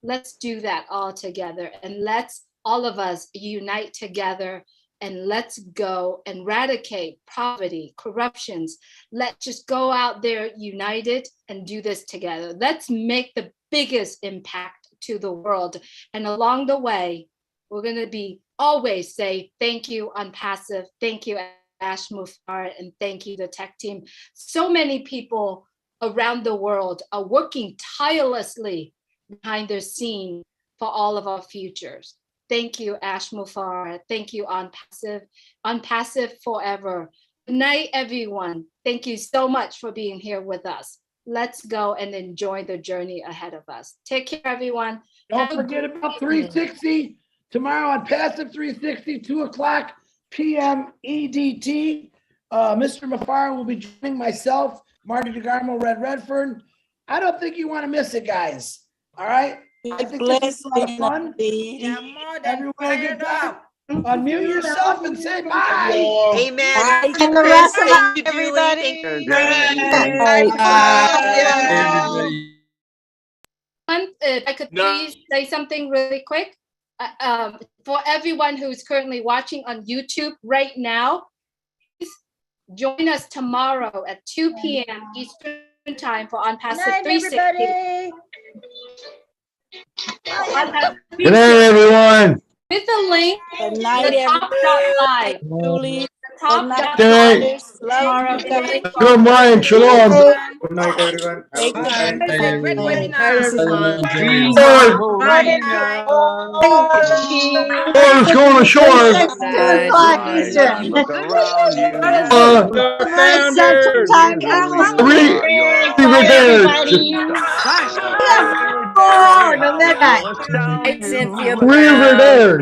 Let's do that all together, and let's all of us unite together, and let's go and eradicate poverty, corruptions. Let's just go out there united and do this together. Let's make the biggest impact to the world. And along the way, we're going to be always say thank you, ONPASSIVE, thank you, Ash Mufar, and thank you, the tech team. So many people around the world are working tirelessly behind the scene for all of our futures. Thank you, Ash Mufar. Thank you, ONPASSIVE. ONPASSIVE forever. Good night, everyone. Thank you so much for being here with us. Let's go and enjoy the journey ahead of us. Take care, everyone. Don't forget about 360 tomorrow on ONPASSIVE 360, 2:00 p.m. EDT. Mr. Mafar will be joining myself, Marty DeGarmo, Red Redfern. I don't think you want to miss it, guys. All right. I think this is a lot of fun. Everyone get back. Unmute yourself and say bye. Amen. Bye, And the rest of Chris. everybody. If I could please say something really quick. For everyone who's currently watching on YouTube right now, please join us tomorrow at 2 p.m. Eastern Time for ONPASSIVE 360. Good night, everyone. With the link, Good night, the top.live. Julie. The top.live Good night. tomorrow. Good morning. Shalom. Good night, everyone. Thank you. Bye. It's a great Night, webinar. everyone. It's going ashore. Night, good night. Look around you. The founders. Cynthia. River there.